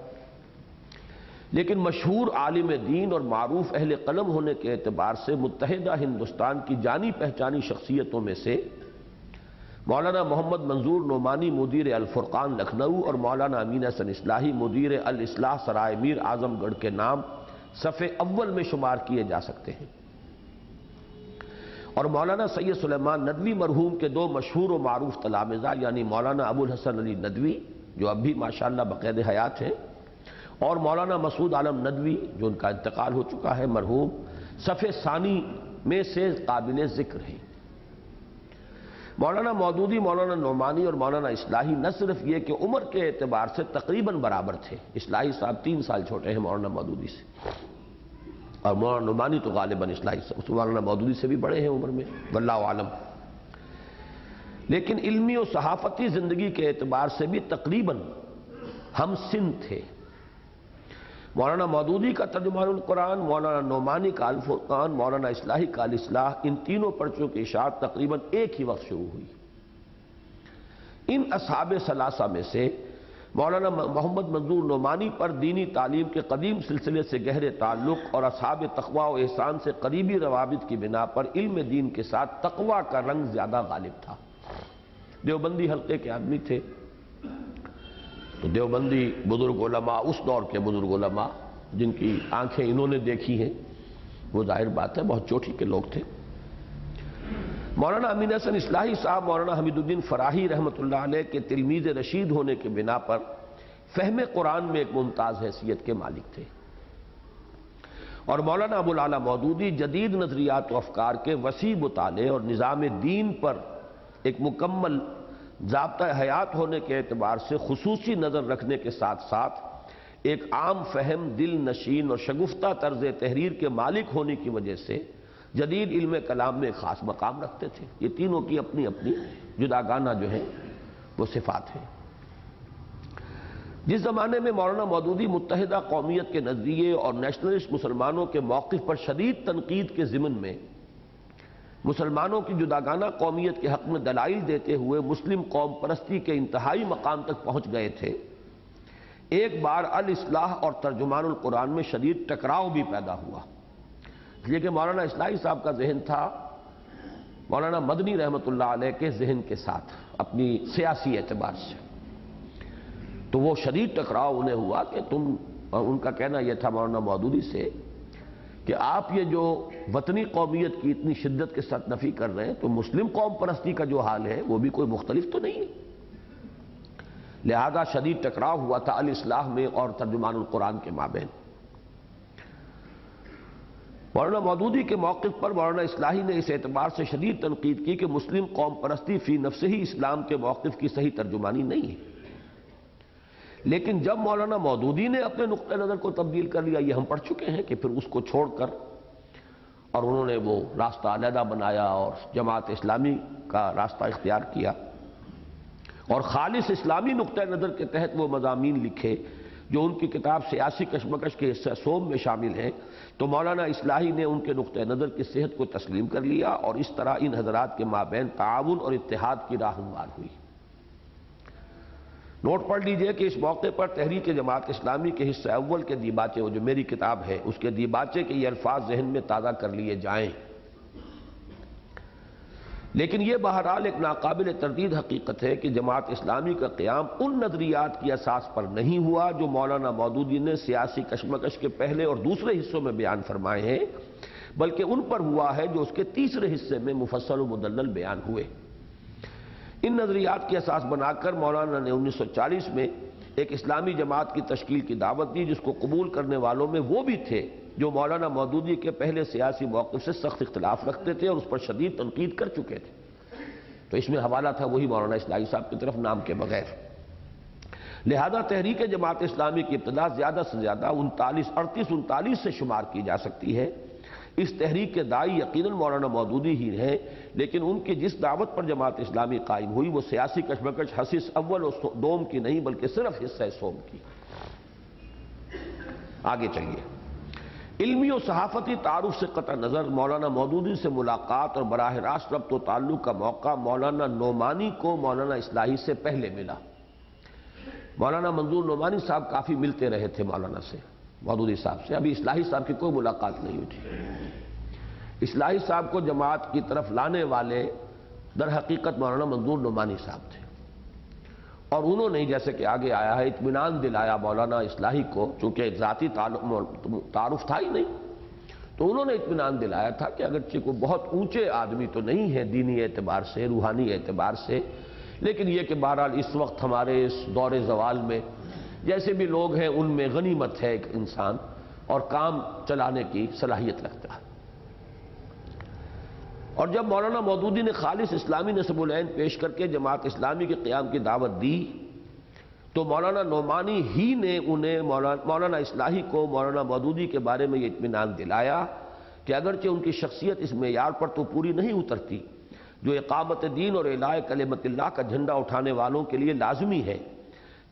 لیکن مشہور عالم دین اور معروف اہل قلم ہونے کے اعتبار سے متحدہ ہندوستان کی جانی پہچانی شخصیتوں میں سے مولانا محمد منظور نعمانی مدیر الفرقان لکھنؤ اور مولانا امین حسن اصلاحی مدیر الاصلاح سرائے میر اعظم گڑھ کے نام صف اول میں شمار کیے جا سکتے ہیں، اور مولانا سید سلیمان ندوی مرحوم کے دو مشہور و معروف تلامذہ یعنی مولانا ابو الحسن علی ندوی جو اب بھی ماشاءاللہ بقید حیات ہیں اور مولانا مسعود عالم ندوی جو ان کا انتقال ہو چکا ہے مرحوم، صف ثانی میں سے قابل ذکر ہیں۔ مولانا مودودی، مولانا نعمانی اور مولانا اصلاحی نہ صرف یہ کہ عمر کے اعتبار سے تقریباً برابر تھے، اصلاحی صاحب 3 سال چھوٹے ہیں مولانا مودودی سے، اور مولانا نعمانی تو غالباً اصلاحی صاحب مولانا مودودی سے بھی بڑے ہیں عمر میں واللہ عالم، لیکن علمی و صحافتی زندگی کے اعتبار سے بھی تقریباً ہم سن تھے۔ مولانا مودودی کا ترجمان القرآن، مولانا نعمانی کا الفرقان، مولانا اصلاحی کا الاصلاح، ان تینوں پرچوں کی اشاعت تقریباً ایک ہی وقت شروع ہوئی۔ ان اصحاب ثلاثہ میں سے مولانا محمد منظور نعمانی پر دینی تعلیم کے قدیم سلسلے سے گہرے تعلق اور اصحاب تقوی و احسان سے قریبی روابط کی بنا پر علم دین کے ساتھ تقوی کا رنگ زیادہ غالب تھا۔ دیوبندی حلقے کے آدمی تھے، تو دیوبندی بزرگ علماء، اس دور کے بزرگ علماء جن کی آنکھیں انہوں نے دیکھی ہیں، وہ ظاہر بات ہے بہت چوٹی کے لوگ تھے۔ مولانا امین حسن اصلاحی صاحب مولانا حمید الدین فراہی رحمۃ اللہ علیہ کے تلمیذ رشید ہونے کے بنا پر فہم قرآن میں ایک ممتاز حیثیت کے مالک تھے، اور مولانا ابو العلا مودودی جدید نظریات و افکار کے وسیع مطالعے اور نظام دین پر ایک مکمل ضابطہ حیات ہونے کے اعتبار سے خصوصی نظر رکھنے کے ساتھ ساتھ ایک عام فہم، دل نشین اور شگفتہ طرز تحریر کے مالک ہونے کی وجہ سے جدید علم کلام میں ایک خاص مقام رکھتے تھے۔ یہ تینوں کی اپنی اپنی جداگانہ جو ہیں وہ صفات ہیں۔ جس زمانے میں مولانا مودودی متحدہ قومیت کے نظریے اور نیشنلسٹ مسلمانوں کے موقف پر شدید تنقید کے ضمن میں مسلمانوں کی جداگانہ قومیت کے حق میں دلائل دیتے ہوئے مسلم قوم پرستی کے انتہائی مقام تک پہنچ گئے تھے، ایک بار الاصلاح اور ترجمان القرآن میں شدید ٹکراؤ بھی پیدا ہوا۔ اس لیے کہ مولانا اصلاحی صاحب کا ذہن تھا مولانا مدنی رحمۃ اللہ علیہ کے ذہن کے ساتھ اپنی سیاسی اعتبار سے، تو وہ شدید ٹکراؤ انہیں ہوا کہ ان کا کہنا یہ تھا مولانا مودودی سے کہ آپ یہ جو وطنی قومیت کی اتنی شدت کے ساتھ نفی کر رہے ہیں تو مسلم قوم پرستی کا جو حال ہے وہ بھی کوئی مختلف تو نہیں ہے۔ لہذا شدید ٹکراؤ ہوا تھا الاصلاح میں اور ترجمان القرآن کے مابین۔ مولانا مودودی کے موقف پر مولانا اصلاحی نے اس اعتبار سے شدید تنقید کی کہ مسلم قوم پرستی فی نفس ہی اسلام کے موقف کی صحیح ترجمانی نہیں ہے، لیکن جب مولانا مودودی نے اپنے نقطہ نظر کو تبدیل کر لیا، یہ ہم پڑھ چکے ہیں کہ پھر اس کو چھوڑ کر اور انہوں نے وہ راستہ علیحدہ بنایا اور جماعت اسلامی کا راستہ اختیار کیا اور خالص اسلامی نقطہ نظر کے تحت وہ مضامین لکھے جو ان کی کتاب سیاسی کشمکش کے حصہ سوم میں شامل ہیں، تو مولانا اصلاحی نے ان کے نقطہ نظر کی صحت کو تسلیم کر لیا اور اس طرح ان حضرات کے مابین تعاون اور اتحاد کی راہ ہموار ہوئی۔ نوٹ پڑھ لیجئے کہ اس موقع پر تحریک جماعت اسلامی کے حصہ اول کے دیباچے، وہ جو میری کتاب ہے اس کے دیباچے کے یہ الفاظ ذہن میں تازہ کر لیے جائیں، لیکن یہ بہرحال ایک ناقابل تردید حقیقت ہے کہ جماعت اسلامی کا قیام ان نظریات کی اساس پر نہیں ہوا جو مولانا مودودی نے سیاسی کشمکش کے پہلے اور دوسرے حصوں میں بیان فرمائے ہیں، بلکہ ان پر ہوا ہے جو اس کے تیسرے حصے میں مفصل و مدلل بیان ہوئے۔ ان نظریات کی اساس بنا کر مولانا نے 1940 میں ایک اسلامی جماعت کی تشکیل کی دعوت دی، جس کو قبول کرنے والوں میں وہ بھی تھے جو مولانا مودودی کے پہلے سیاسی موقف سے سخت اختلاف رکھتے تھے اور اس پر شدید تنقید کر چکے تھے۔ تو اس میں حوالہ تھا وہی مولانا اصلاحی صاحب کی طرف نام کے بغیر۔ لہذا تحریک جماعت اسلامی کی ابتدا زیادہ سے زیادہ 38 سے شمار کی جا سکتی ہے۔ اس تحریک کے داعی یقیناً مولانا مودودی ہی ہیں، لیکن ان کی جس دعوت پر جماعت اسلامی قائم ہوئی وہ سیاسی کشمکش حصہ اول و دوم کی نہیں بلکہ صرف حصہ سوم کی۔ آگے چلیے۔ علمی و صحافتی تعارف سے قطع نظر مولانا مودودی سے ملاقات اور براہ راست ربط و تعلق کا موقع مولانا نعمانی کو مولانا اصلاحی سے پہلے ملا۔ مولانا منظور نعمانی صاحب کافی ملتے رہے تھے مولانا سے، مودودی صاحب سے، ابھی اصلاحی صاحب کی کوئی ملاقات نہیں ہوئی تھی۔ اصلاحی صاحب کو جماعت کی طرف لانے والے در حقیقت مولانا منظور نعمانی صاحب تھے، اور انہوں نے جیسے کہ آگے آیا ہے اطمینان دلایا مولانا اصلاحی کو، چونکہ ایک ذاتی تعارف تھا ہی نہیں، تو انہوں نے اطمینان دلایا تھا کہ اگرچہ کوئی بہت اونچے آدمی تو نہیں ہے دینی اعتبار سے، روحانی اعتبار سے، لیکن یہ کہ بہرحال اس وقت ہمارے اس دور زوال میں جیسے بھی لوگ ہیں ان میں غنیمت ہے ایک انسان اور کام چلانے کی صلاحیت رکھتا ہے۔ اور جب مولانا مودودی نے خالص اسلامی نصب العین پیش کر کے جماعت اسلامی کے قیام کی دعوت دی تو مولانا نعمانی ہی نے انہیں مولانا اصلاحی کو مولانا مودودی کے بارے میں یہ اطمینان دلایا کہ اگرچہ ان کی شخصیت اس معیار پر تو پوری نہیں اترتی جو اقامت دین اور اعلاء کلمت اللہ کا جھنڈا اٹھانے والوں کے لیے لازمی ہے،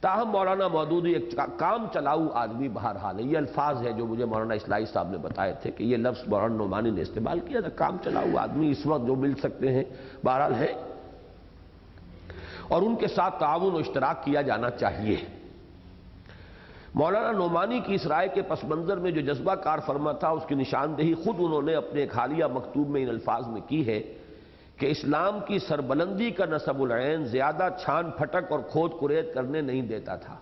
تاہم مولانا مودودی ایک کام چلاؤ آدمی بہرحال ہے۔ یہ الفاظ ہے جو مجھے مولانا اصلاحی صاحب نے بتائے تھے کہ یہ لفظ مولانا نعمانی نے استعمال کیا تھا، کام چلاؤ آدمی اس وقت جو مل سکتے ہیں بہرحال ہے، اور ان کے ساتھ تعاون و اشتراک کیا جانا چاہیے۔ مولانا نعمانی کی اس رائے کے پس منظر میں جو جذبہ کار فرما تھا اس کی نشاندہی خود انہوں نے اپنے ایک حالیہ مکتوب میں ان الفاظ میں کی ہے کہ اسلام کی سربلندی کا نصب العین زیادہ چھان پھٹک اور کھود کرید کرنے نہیں دیتا تھا۔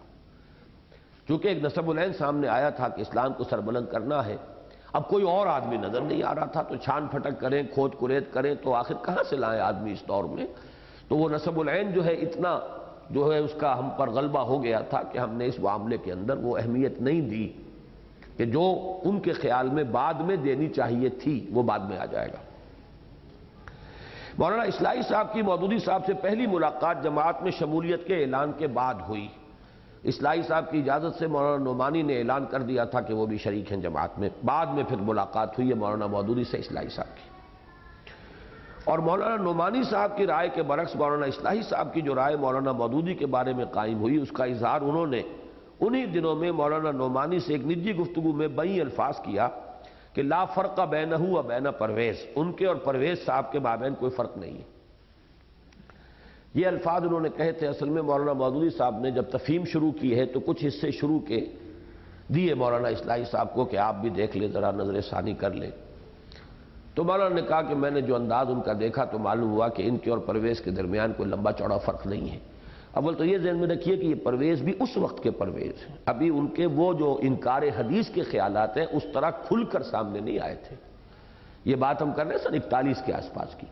چونکہ ایک نصب العین سامنے آیا تھا کہ اسلام کو سربلند کرنا ہے، اب کوئی اور آدمی نظر نہیں آ رہا تھا، تو چھان پھٹک کریں، کھود کرید کریں تو آخر کہاں سے لائیں آدمی اس دور میں؟ تو وہ نصب العین جو ہے اتنا جو ہے اس کا ہم پر غلبہ ہو گیا تھا کہ ہم نے اس معاملے کے اندر وہ اہمیت نہیں دی کہ جو ان کے خیال میں بعد میں دینی چاہیے تھی، وہ بعد میں آ جائے گا۔ مولانا اصلاحی صاحب کی مودودی صاحب سے پہلی ملاقات جماعت میں شمولیت کے اعلان کے بعد ہوئی۔ اصلاحی صاحب کی اجازت سے مولانا نعمانی نے اعلان کر دیا تھا کہ وہ بھی شریک ہیں جماعت میں، بعد میں پھر ملاقات ہوئی ہے مولانا مودودی سے اصلاحی صاحب کی۔ اور مولانا نعمانی صاحب کی رائے کے برعکس مولانا اصلاحی صاحب کی جو رائے مولانا مودودی کے بارے میں قائم ہوئی، اس کا اظہار انہوں نے انہی دنوں میں مولانا نعمانی سے ایک نجی گفتگو میں بئی الفاظ کیا کہ لا فرق بینہ و بین پرویز، ان کے اور پرویز صاحب کے مابین کوئی فرق نہیں ہے۔ یہ الفاظ انہوں نے کہے تھے۔ اصل میں مولانا مودودی صاحب نے جب تفہیم شروع کی ہے تو کچھ حصے شروع کے دیے مولانا اصلاحی صاحب کو کہ آپ بھی دیکھ لیں، ذرا نظر ثانی کر لیں۔ تو مولانا نے کہا کہ میں نے جو انداز ان کا دیکھا تو معلوم ہوا کہ ان کے اور پرویز کے درمیان کوئی لمبا چوڑا فرق نہیں ہے۔ اول تو یہ ذہن میں رکھیے کہ یہ پرویز بھی اس وقت کے پرویز ہیں، ابھی ان کے وہ جو انکار حدیث کے خیالات ہیں اس طرح کھل کر سامنے نہیں آئے تھے۔ یہ بات ہم کر رہے ہیں سن 41 کے آس پاس کی۔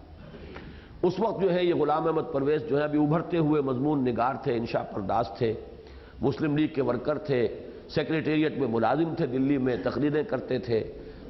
اس وقت جو ہے یہ غلام احمد پرویز جو ہے ابھی ابھرتے ہوئے مضمون نگار تھے، انشاء پرداز تھے، مسلم لیگ کے ورکر تھے، سیکریٹریٹ میں ملازم تھے، دلی میں تقریریں کرتے تھے،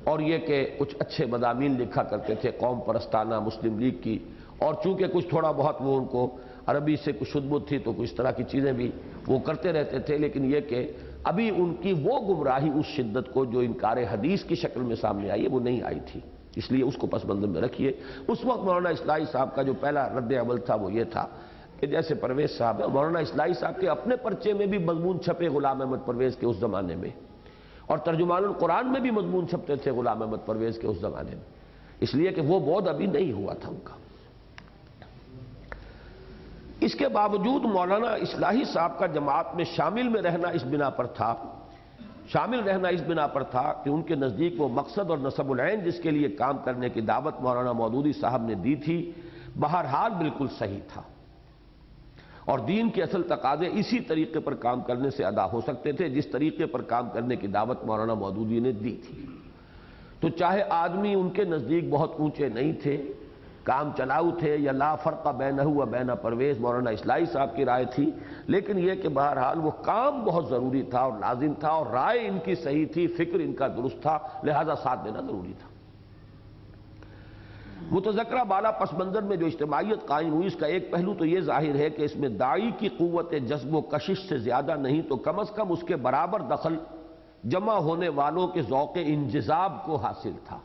اور یہ کہ کچھ اچھے مضامین لکھا کرتے تھے قوم پرستانہ مسلم لیگ کی، اور چونکہ کچھ تھوڑا بہت وہ ان کو عربی سے کچھ شدبت تھی تو کچھ طرح کی چیزیں بھی وہ کرتے رہتے تھے، لیکن یہ کہ ابھی ان کی وہ گمراہی اس شدت کو جو انکار حدیث کی شکل میں سامنے آئی ہے وہ نہیں آئی تھی، اس لیے اس کو پس منظر میں رکھیے۔ اس وقت مولانا اصلاحی صاحب کا جو پہلا رد عمل تھا وہ یہ تھا کہ جیسے پرویز صاحب ہے، مولانا اصلاحی صاحب کے اپنے پرچے میں بھی مضمون چھپے غلام احمد پرویز کے اس زمانے میں، اور ترجمان القرآن میں بھی مضمون چھپتے تھے غلام احمد پرویز کے اس زمانے میں، اس لیے کہ وہ بعد ابھی نہیں ہوا تھا ان کا۔ اس کے باوجود مولانا اصلاحی صاحب کا جماعت میں شامل رہنا اس بنا پر تھا کہ ان کے نزدیک وہ مقصد اور نصب العین جس کے لیے کام کرنے کی دعوت مولانا مودودی صاحب نے دی تھی بہرحال بالکل صحیح تھا، اور دین کے اصل تقاضے اسی طریقے پر کام کرنے سے ادا ہو سکتے تھے جس طریقے پر کام کرنے کی دعوت مولانا مودودی نے دی تھی۔ تو چاہے آدمی ان کے نزدیک بہت اونچے نہیں تھے، کام چلاؤ تھے، یا لا فرق بینہ و بین پرویز مولانا اصلاحی صاحب کی رائے تھی، لیکن یہ کہ بہرحال وہ کام بہت ضروری تھا اور لازم تھا، اور رائے ان کی صحیح تھی، فکر ان کا درست تھا، لہذا ساتھ دینا ضروری تھا۔ متذکرہ بالا پس منظر میں جو اجتماعیت قائم ہوئی اس کا ایک پہلو تو یہ ظاہر ہے کہ اس میں داعی کی قوت جذب و کشش سے زیادہ نہیں تو کم از کم اس کے برابر دخل جمع ہونے والوں کے ذوق انجذاب کو حاصل تھا۔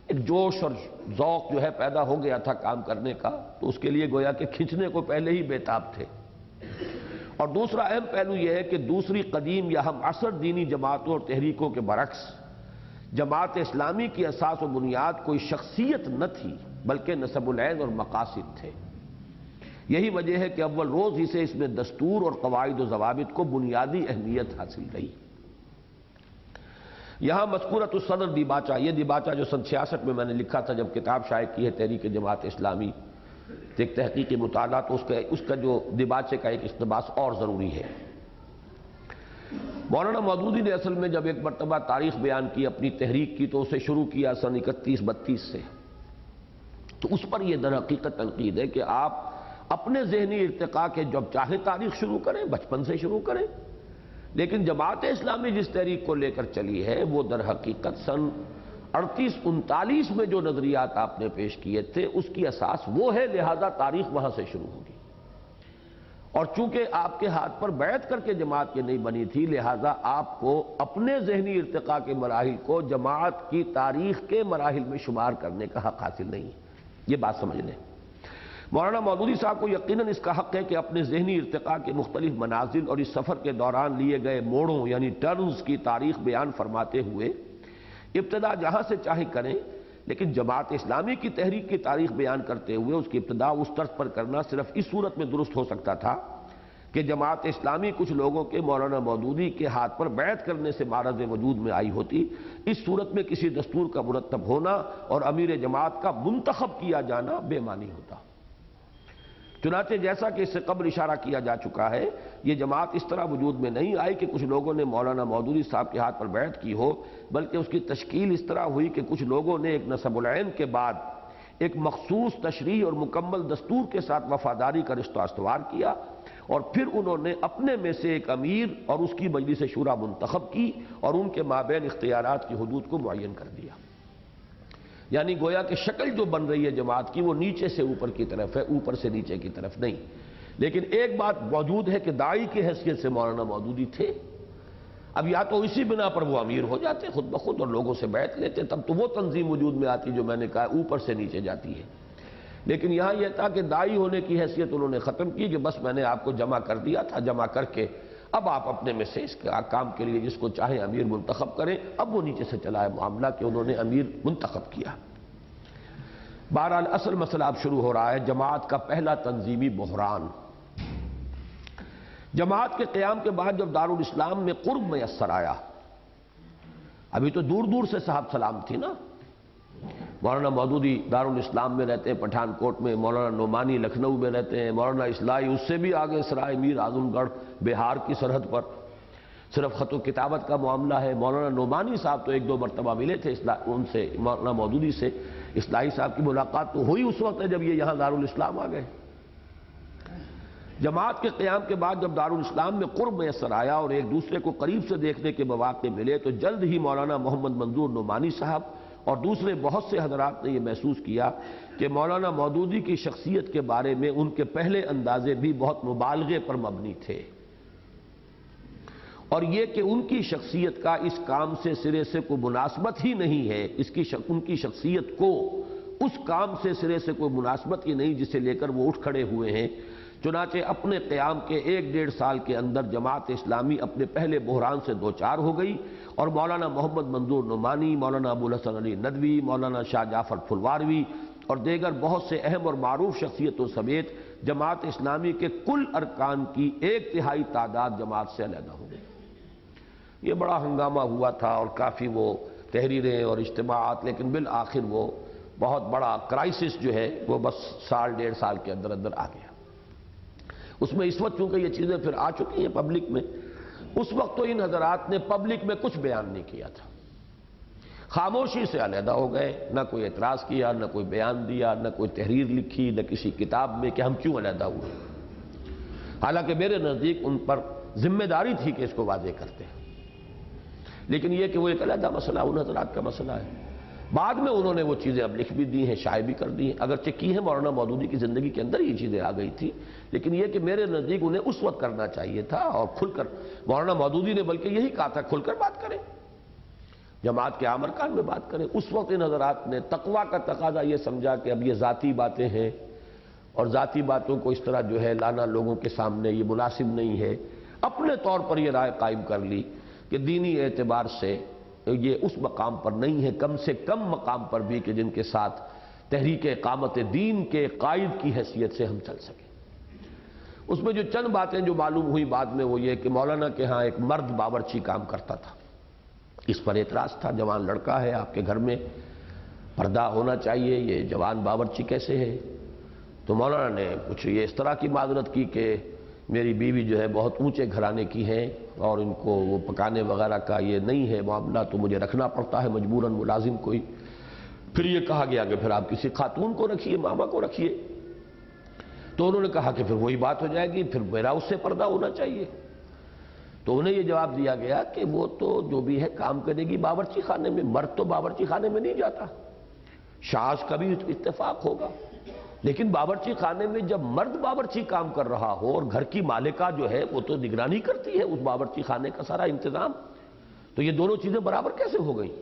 ایک جوش اور ذوق جو ہے پیدا ہو گیا تھا کام کرنے کا، تو اس کے لیے گویا کہ کھنچنے کو پہلے ہی بےتاب تھے۔ اور دوسرا اہم پہلو یہ ہے کہ دوسری قدیم یا ہم عصر دینی جماعتوں اور تحریکوں کے برعکس جماعت اسلامی کی اساس و بنیاد کوئی شخصیت نہ تھی بلکہ نسب العین اور مقاصد تھے۔ یہی وجہ ہے کہ اول روز ہی سے اس میں دستور اور قواعد و ضوابط کو بنیادی اہمیت حاصل گئی۔ یہاں مذکورۃ الصدر دیباچہ، یہ دیباچہ جو سن 66 میں نے لکھا تھا جب کتاب شائع کی ہے تحریک جماعت اسلامی، ایک تحقیقی مطالعہ، تو اس کا جو دیباچے کا ایک اقتباس اور ضروری ہے۔ مولانا مودودی نے اصل میں جب ایک مرتبہ تاریخ بیان کی اپنی تحریک کی تو اسے شروع کیا سن 31-32 سے، تو اس پر یہ در حقیقت تنقید ہے کہ آپ اپنے ذہنی ارتقاء کے جب چاہے تاریخ شروع کریں، بچپن سے شروع کریں، لیکن جماعت اسلامی جس تحریک کو لے کر چلی ہے وہ در حقیقت سن 38-39 میں جو نظریات آپ نے پیش کیے تھے اس کی اساس وہ ہے، لہذا تاریخ وہاں سے شروع ہوگی۔ اور چونکہ آپ کے ہاتھ پر بیعت کر کے جماعت یہ نہیں بنی تھی، لہذا آپ کو اپنے ذہنی ارتقاء کے مراحل کو جماعت کی تاریخ کے مراحل میں شمار کرنے کا حق حاصل نہیں ہے، یہ بات سمجھ لیں۔ مولانا مودودی صاحب کو یقیناً اس کا حق ہے کہ اپنے ذہنی ارتقاء کے مختلف منازل اور اس سفر کے دوران لیے گئے موڑوں یعنی ٹرنز کی تاریخ بیان فرماتے ہوئے ابتدا جہاں سے چاہے کریں، لیکن جماعت اسلامی کی تحریک کی تاریخ بیان کرتے ہوئے اس کی ابتدا اس طرز پر کرنا صرف اس صورت میں درست ہو سکتا تھا کہ جماعت اسلامی کچھ لوگوں کے مولانا مودودی کے ہاتھ پر بیعت کرنے سے معرض وجود میں آئی ہوتی۔ اس صورت میں کسی دستور کا مرتب ہونا اور امیر جماعت کا منتخب کیا جانا بے معنی ہوتا۔ چنانچہ جیسا کہ اس سے قبل اشارہ کیا جا چکا ہے، یہ جماعت اس طرح وجود میں نہیں آئی کہ کچھ لوگوں نے مولانا مودودی صاحب کے ہاتھ پر بیعت کی ہو، بلکہ اس کی تشکیل اس طرح ہوئی کہ کچھ لوگوں نے ایک نسب العین کے بعد ایک مخصوص تشریح اور مکمل دستور کے ساتھ وفاداری کا رشتہ استوار کیا، اور پھر انہوں نے اپنے میں سے ایک امیر اور اس کی مجلس شورا منتخب کی اور ان کے مابین اختیارات کی حدود کو معین کر دیا۔ یعنی گویا کہ شکل جو بن رہی ہے جماعت کی وہ نیچے سے اوپر کی طرف ہے، اوپر سے نیچے کی طرف نہیں۔ لیکن ایک بات موجود ہے کہ داعی کی حیثیت سے مولانا مودودی تھے۔ اب یا تو اسی بنا پر وہ امیر ہو جاتے خود بخود اور لوگوں سے بیعت لیتے، تب تو وہ تنظیم وجود میں آتی جو میں نے کہا اوپر سے نیچے جاتی ہے۔ لیکن یہاں یہ تھا کہ داعی ہونے کی حیثیت انہوں نے ختم کی کہ بس میں نے آپ کو جمع کر دیا تھا، جمع کر کے اب آپ اپنے میں سے اس کام کے لیے جس کو چاہیں امیر منتخب کریں۔ اب وہ نیچے سے چلا ہے معاملہ کہ انہوں نے امیر منتخب کیا۔ بہرحال اصل مسئلہ اب شروع ہو رہا ہے، جماعت کا پہلا تنظیمی بحران۔ جماعت کے قیام کے بعد جب دارالاسلام میں قرب میسر آیا، ابھی تو دور دور سے صاحب سلام تھی نا، مولانا مودودی دارالاسلام میں رہتے ہیں پٹھان کوٹ میں، مولانا نعمانی لکھنؤ میں رہتے ہیں، مولانا اصلاحی اس سے بھی آگے سرائے میر اعظم گڑھ بہار کی سرحد پر، صرف خط و کتابت کا معاملہ ہے۔ مولانا نعمانی صاحب تو ایک دو مرتبہ ملے تھے ان سے، مولانا مودودی سے اصلاحی صاحب کی ملاقات تو ہوئی اس وقت ہے جب یہ یہاں دارالاسلام آ گئے۔ جماعت کے قیام کے بعد جب دارالاسلام میں قرب میسر آیا اور ایک دوسرے کو قریب سے دیکھنے کے مواقع ملے تو جلد ہی مولانا محمد منظور نعمانی صاحب اور دوسرے بہت سے حضرات نے یہ محسوس کیا کہ مولانا مودودی کی شخصیت کے بارے میں ان کے پہلے اندازے بھی بہت مبالغے پر مبنی تھے، اور یہ کہ ان کی شخصیت کا اس کام سے سرے سے کوئی مناسبت ہی نہیں ہے، ان کی شخصیت کو اس کام سے سرے سے کوئی مناسبت ہی نہیں جسے لے کر وہ اٹھ کھڑے ہوئے ہیں۔ چنانچہ اپنے قیام کے 1-1.5 سال کے اندر جماعت اسلامی اپنے پہلے بحران سے دوچار ہو گئی، اور مولانا محمد منظور نعمانی، مولانا ابوالحسن علی ندوی، مولانا شاہ جعفر پھلواروی اور دیگر بہت سے اہم اور معروف شخصیتوں سمیت جماعت اسلامی کے کل ارکان کی 1/3 تعداد جماعت سے علیحدہ ہو گئی۔ یہ بڑا ہنگامہ ہوا تھا اور کافی وہ تحریریں اور اجتماعات، لیکن بالآخر وہ بہت بڑا کرائسس جو ہے وہ بس 1.5 سال کے اندر اندر آ گیا۔ اس میں اس وقت چونکہ یہ چیزیں پھر آ چکی ہیں پبلک میں، اس وقت تو ان حضرات نے پبلک میں کچھ بیان نہیں کیا تھا، خاموشی سے علیحدہ ہو گئے، نہ کوئی اعتراض کیا، نہ کوئی بیان دیا، نہ کوئی تحریر لکھی، نہ کسی کتاب میں کہ ہم کیوں علیحدہ ہوئے۔ حالانکہ میرے نزدیک ان پر ذمہ داری تھی کہ اس کو واضح کرتے ہیں، لیکن یہ کہ وہ ایک علیحدہ مسئلہ ان حضرات کا مسئلہ ہے۔ بعد میں انہوں نے وہ چیزیں اب لکھ بھی دی ہیں، شائع بھی کر دی ہیں، اگرچہ کی ہیں مولانا مودودی کی زندگی کے اندر یہ چیزیں آ گئی تھی، لیکن یہ کہ میرے نزدیک انہیں اس وقت کرنا چاہیے تھا اور کھل کر، مولانا مودودی نے بلکہ یہی کہا تھا کھل کر بات کریں، جماعت کے عام ارکان میں بات کریں۔ اس وقت ان حضرات نے تقویٰ کا تقاضا یہ سمجھا کہ اب یہ ذاتی باتیں ہیں اور ذاتی باتوں کو اس طرح جو ہے لانا لوگوں کے سامنے یہ مناسب نہیں ہے، اپنے طور پر یہ رائے قائم کر لی کہ دینی اعتبار سے یہ اس مقام پر نہیں ہے، کم سے کم مقام پر بھی کہ جن کے ساتھ تحریک اقامت دین کے قائد کی حیثیت سے ہم چل سکیں۔ اس میں جو چند باتیں جو معلوم ہوئی بعد میں وہ یہ کہ مولانا کے ہاں ایک مرد باورچی کام کرتا تھا، اس پر اعتراض تھا، جوان لڑکا ہے آپ کے گھر میں، پردہ ہونا چاہیے، یہ جوان باورچی کیسے ہے؟ تو مولانا نے کچھ یہ اس طرح کی معذرت کی کہ میری بیوی جو ہے بہت اونچے گھرانے کی ہیں اور ان کو وہ پکانے وغیرہ کا یہ نہیں ہے معاملہ، تو مجھے رکھنا پڑتا ہے مجبوراً ملازم کوئی۔ پھر یہ کہا گیا کہ پھر آپ کسی خاتون کو رکھیے، ماما کو رکھیے، تو انہوں نے کہا کہ پھر وہی بات ہو جائے گی، پھر میرا اس سے پردہ ہونا چاہیے۔ تو انہیں یہ جواب دیا گیا کہ وہ تو جو بھی ہے کام کرے گی باورچی خانے میں، مرد تو باورچی خانے میں نہیں جاتا، شاذ کا بھی اتفاق ہوگا، لیکن باورچی خانے میں جب مرد باورچی کام کر رہا ہو اور گھر کی مالکہ جو ہے وہ تو نگرانی کرتی ہے اس باورچی خانے کا سارا انتظام، تو یہ دونوں چیزیں برابر کیسے ہو گئیں؟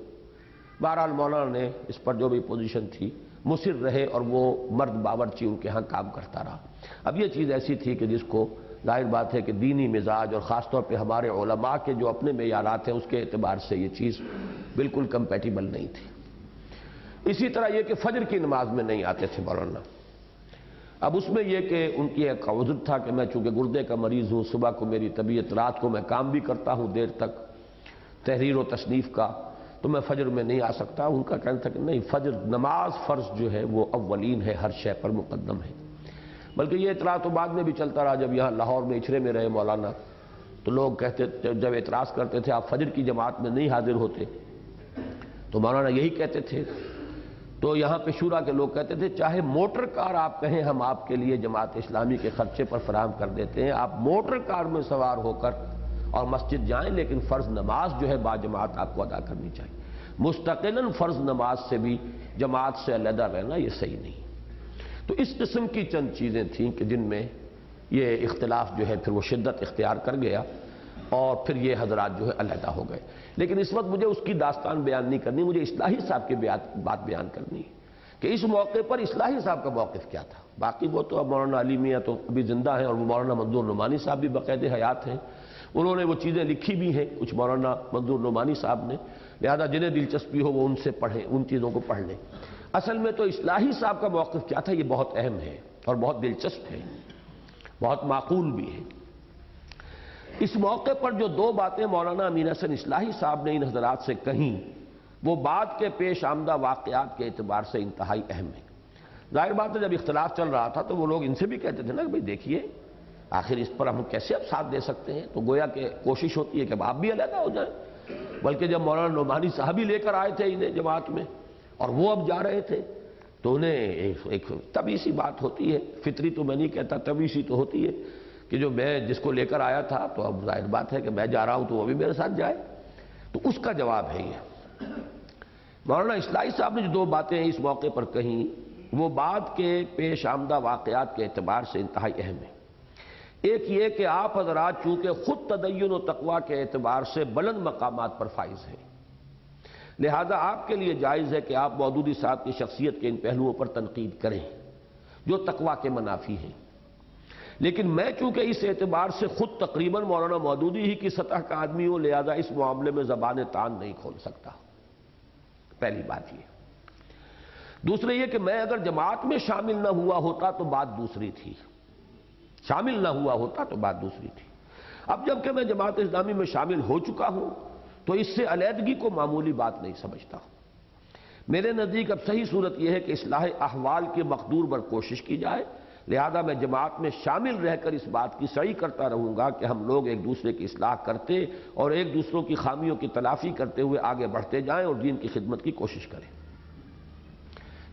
بہرحال مولانا نے اس پر جو بھی پوزیشن تھی مصر رہے اور وہ مرد باورچی ان کے ہاں کام کرتا رہا۔ اب یہ چیز ایسی تھی کہ جس کو ظاہر بات ہے کہ دینی مزاج اور خاص طور پہ ہمارے علماء کے جو اپنے معیارات ہیں اس کے اعتبار سے یہ چیز بالکل کمپیٹیبل نہیں تھی۔ اسی طرح یہ کہ فجر کی نماز میں نہیں آتے تھے مولانا۔ اب اس میں یہ کہ ان کی ایک عذر تھا کہ میں چونکہ گردے کا مریض ہوں، صبح کو میری طبیعت، رات کو میں کام بھی کرتا ہوں دیر تک تحریر و تصنیف کا، تو میں فجر میں نہیں آ سکتا۔ ان کا کہنا تھا کہ نہیں، فجر نماز فرض جو ہے وہ اولین ہے، ہر شے پر مقدم ہے۔ بلکہ یہ اعتراض تو بعد میں بھی چلتا رہا، جب یہاں لاہور میں اچھرے میں رہے مولانا تو لوگ کہتے، جب اعتراض کرتے تھے آپ فجر کی جماعت میں نہیں حاضر ہوتے تو مولانا یہی کہتے تھے، تو یہاں پہ شورا کے لوگ کہتے تھے چاہے موٹر کار آپ کہیں ہم آپ کے لیے جماعت اسلامی کے خرچے پر فراہم کر دیتے ہیں، آپ موٹر کار میں سوار ہو کر اور مسجد جائیں، لیکن فرض نماز جو ہے با جماعت آپ کو ادا کرنی چاہیے۔ مستقلاً فرض نماز سے بھی جماعت سے علیحدہ رہنا یہ صحیح نہیں۔ تو اس قسم کی چند چیزیں تھیں کہ جن میں یہ اختلاف جو ہے پھر وہ شدت اختیار کر گیا اور پھر یہ حضرات جو ہے علیحدہ ہو گئے۔ لیکن اس وقت مجھے اس کی داستان بیان نہیں کرنی، مجھے اصلاحی صاحب کی بات بیان کرنی ہے کہ اس موقع پر اصلاحی صاحب کا موقف کیا تھا۔ باقی وہ تو اب مولانا علی میاں تو ابھی زندہ ہیں اور مولانا منظور نعمانی صاحب بھی باقاعد حیات ہیں، انہوں نے وہ چیزیں لکھی بھی ہیں کچھ مولانا منظور نعمانی صاحب نے، لہذا جنہیں دلچسپی ہو وہ ان سے پڑھیں، ان چیزوں کو پڑھ لیں۔ اصل میں تو اصلاحی صاحب کا موقف کیا تھا یہ بہت اہم ہے اور بہت دلچسپ ہے، بہت معقول بھی ہے۔ اس موقع پر جو دو باتیں مولانا امین حسن اصلاحی صاحب نے ان حضرات سے کہیں وہ بعد کے پیش آمدہ واقعات کے اعتبار سے انتہائی اہم ہے۔ ظاہر بات ہے جب اختلاف چل رہا تھا تو وہ لوگ ان سے بھی کہتے تھے نا کہ بھئی دیکھیے آخر اس پر ہم کیسے اب ساتھ دے سکتے ہیں، تو گویا کہ کوشش ہوتی ہے کہ آپ بھی علیحدہ ہو جائیں۔ بلکہ جب مولانا نعمانی صاحب ہی لے کر آئے تھے انہیں جماعت میں اور وہ اب جا رہے تھے تو انہیں ایک طبیعی سی بات ہوتی ہے، فطری تو میں نہیں کہتا، طبیعی سی تو ہوتی ہے کہ جو میں جس کو لے کر آیا تھا تو اب ظاہر بات ہے کہ میں جا رہا ہوں تو وہ بھی میرے ساتھ جائے۔ تو اس کا جواب ہے یہ۔ مولانا اصلاحی صاحب نے جو دو باتیں اس موقع پر کہیں وہ بعد کے پیش آمدہ واقعات کے اعتبار سے انتہائی اہم ہے۔ ایک یہ کہ آپ حضرات چونکہ خود تدین و تقویٰ کے اعتبار سے بلند مقامات پر فائز ہیں، لہذا آپ کے لیے جائز ہے کہ آپ مودودی صاحب کی شخصیت کے ان پہلوؤں پر تنقید کریں جو تقویٰ کے منافی ہیں، لیکن میں چونکہ اس اعتبار سے خود تقریباً مولانا مودودی ہی کی سطح کا آدمی ہوں، لہذا اس معاملے میں زبان تان نہیں کھول سکتا۔ پہلی بات یہ۔ دوسرے یہ کہ میں اگر جماعت میں شامل نہ ہوا ہوتا تو بات دوسری تھی، شامل نہ ہوا ہوتا تو بات دوسری تھی۔ اب جب کہ میں جماعت اسلامی میں شامل ہو چکا ہوں تو اس سے علیحدگی کو معمولی بات نہیں سمجھتا۔ میرے نزدیک اب صحیح صورت یہ ہے کہ اصلاح احوال کے مقدور پر کوشش کی جائے، لہذا میں جماعت میں شامل رہ کر اس بات کی صحیح کرتا رہوں گا کہ ہم لوگ ایک دوسرے کی اصلاح کرتے اور ایک دوسروں کی خامیوں کی تلافی کرتے ہوئے آگے بڑھتے جائیں اور دین کی خدمت کی کوشش کریں۔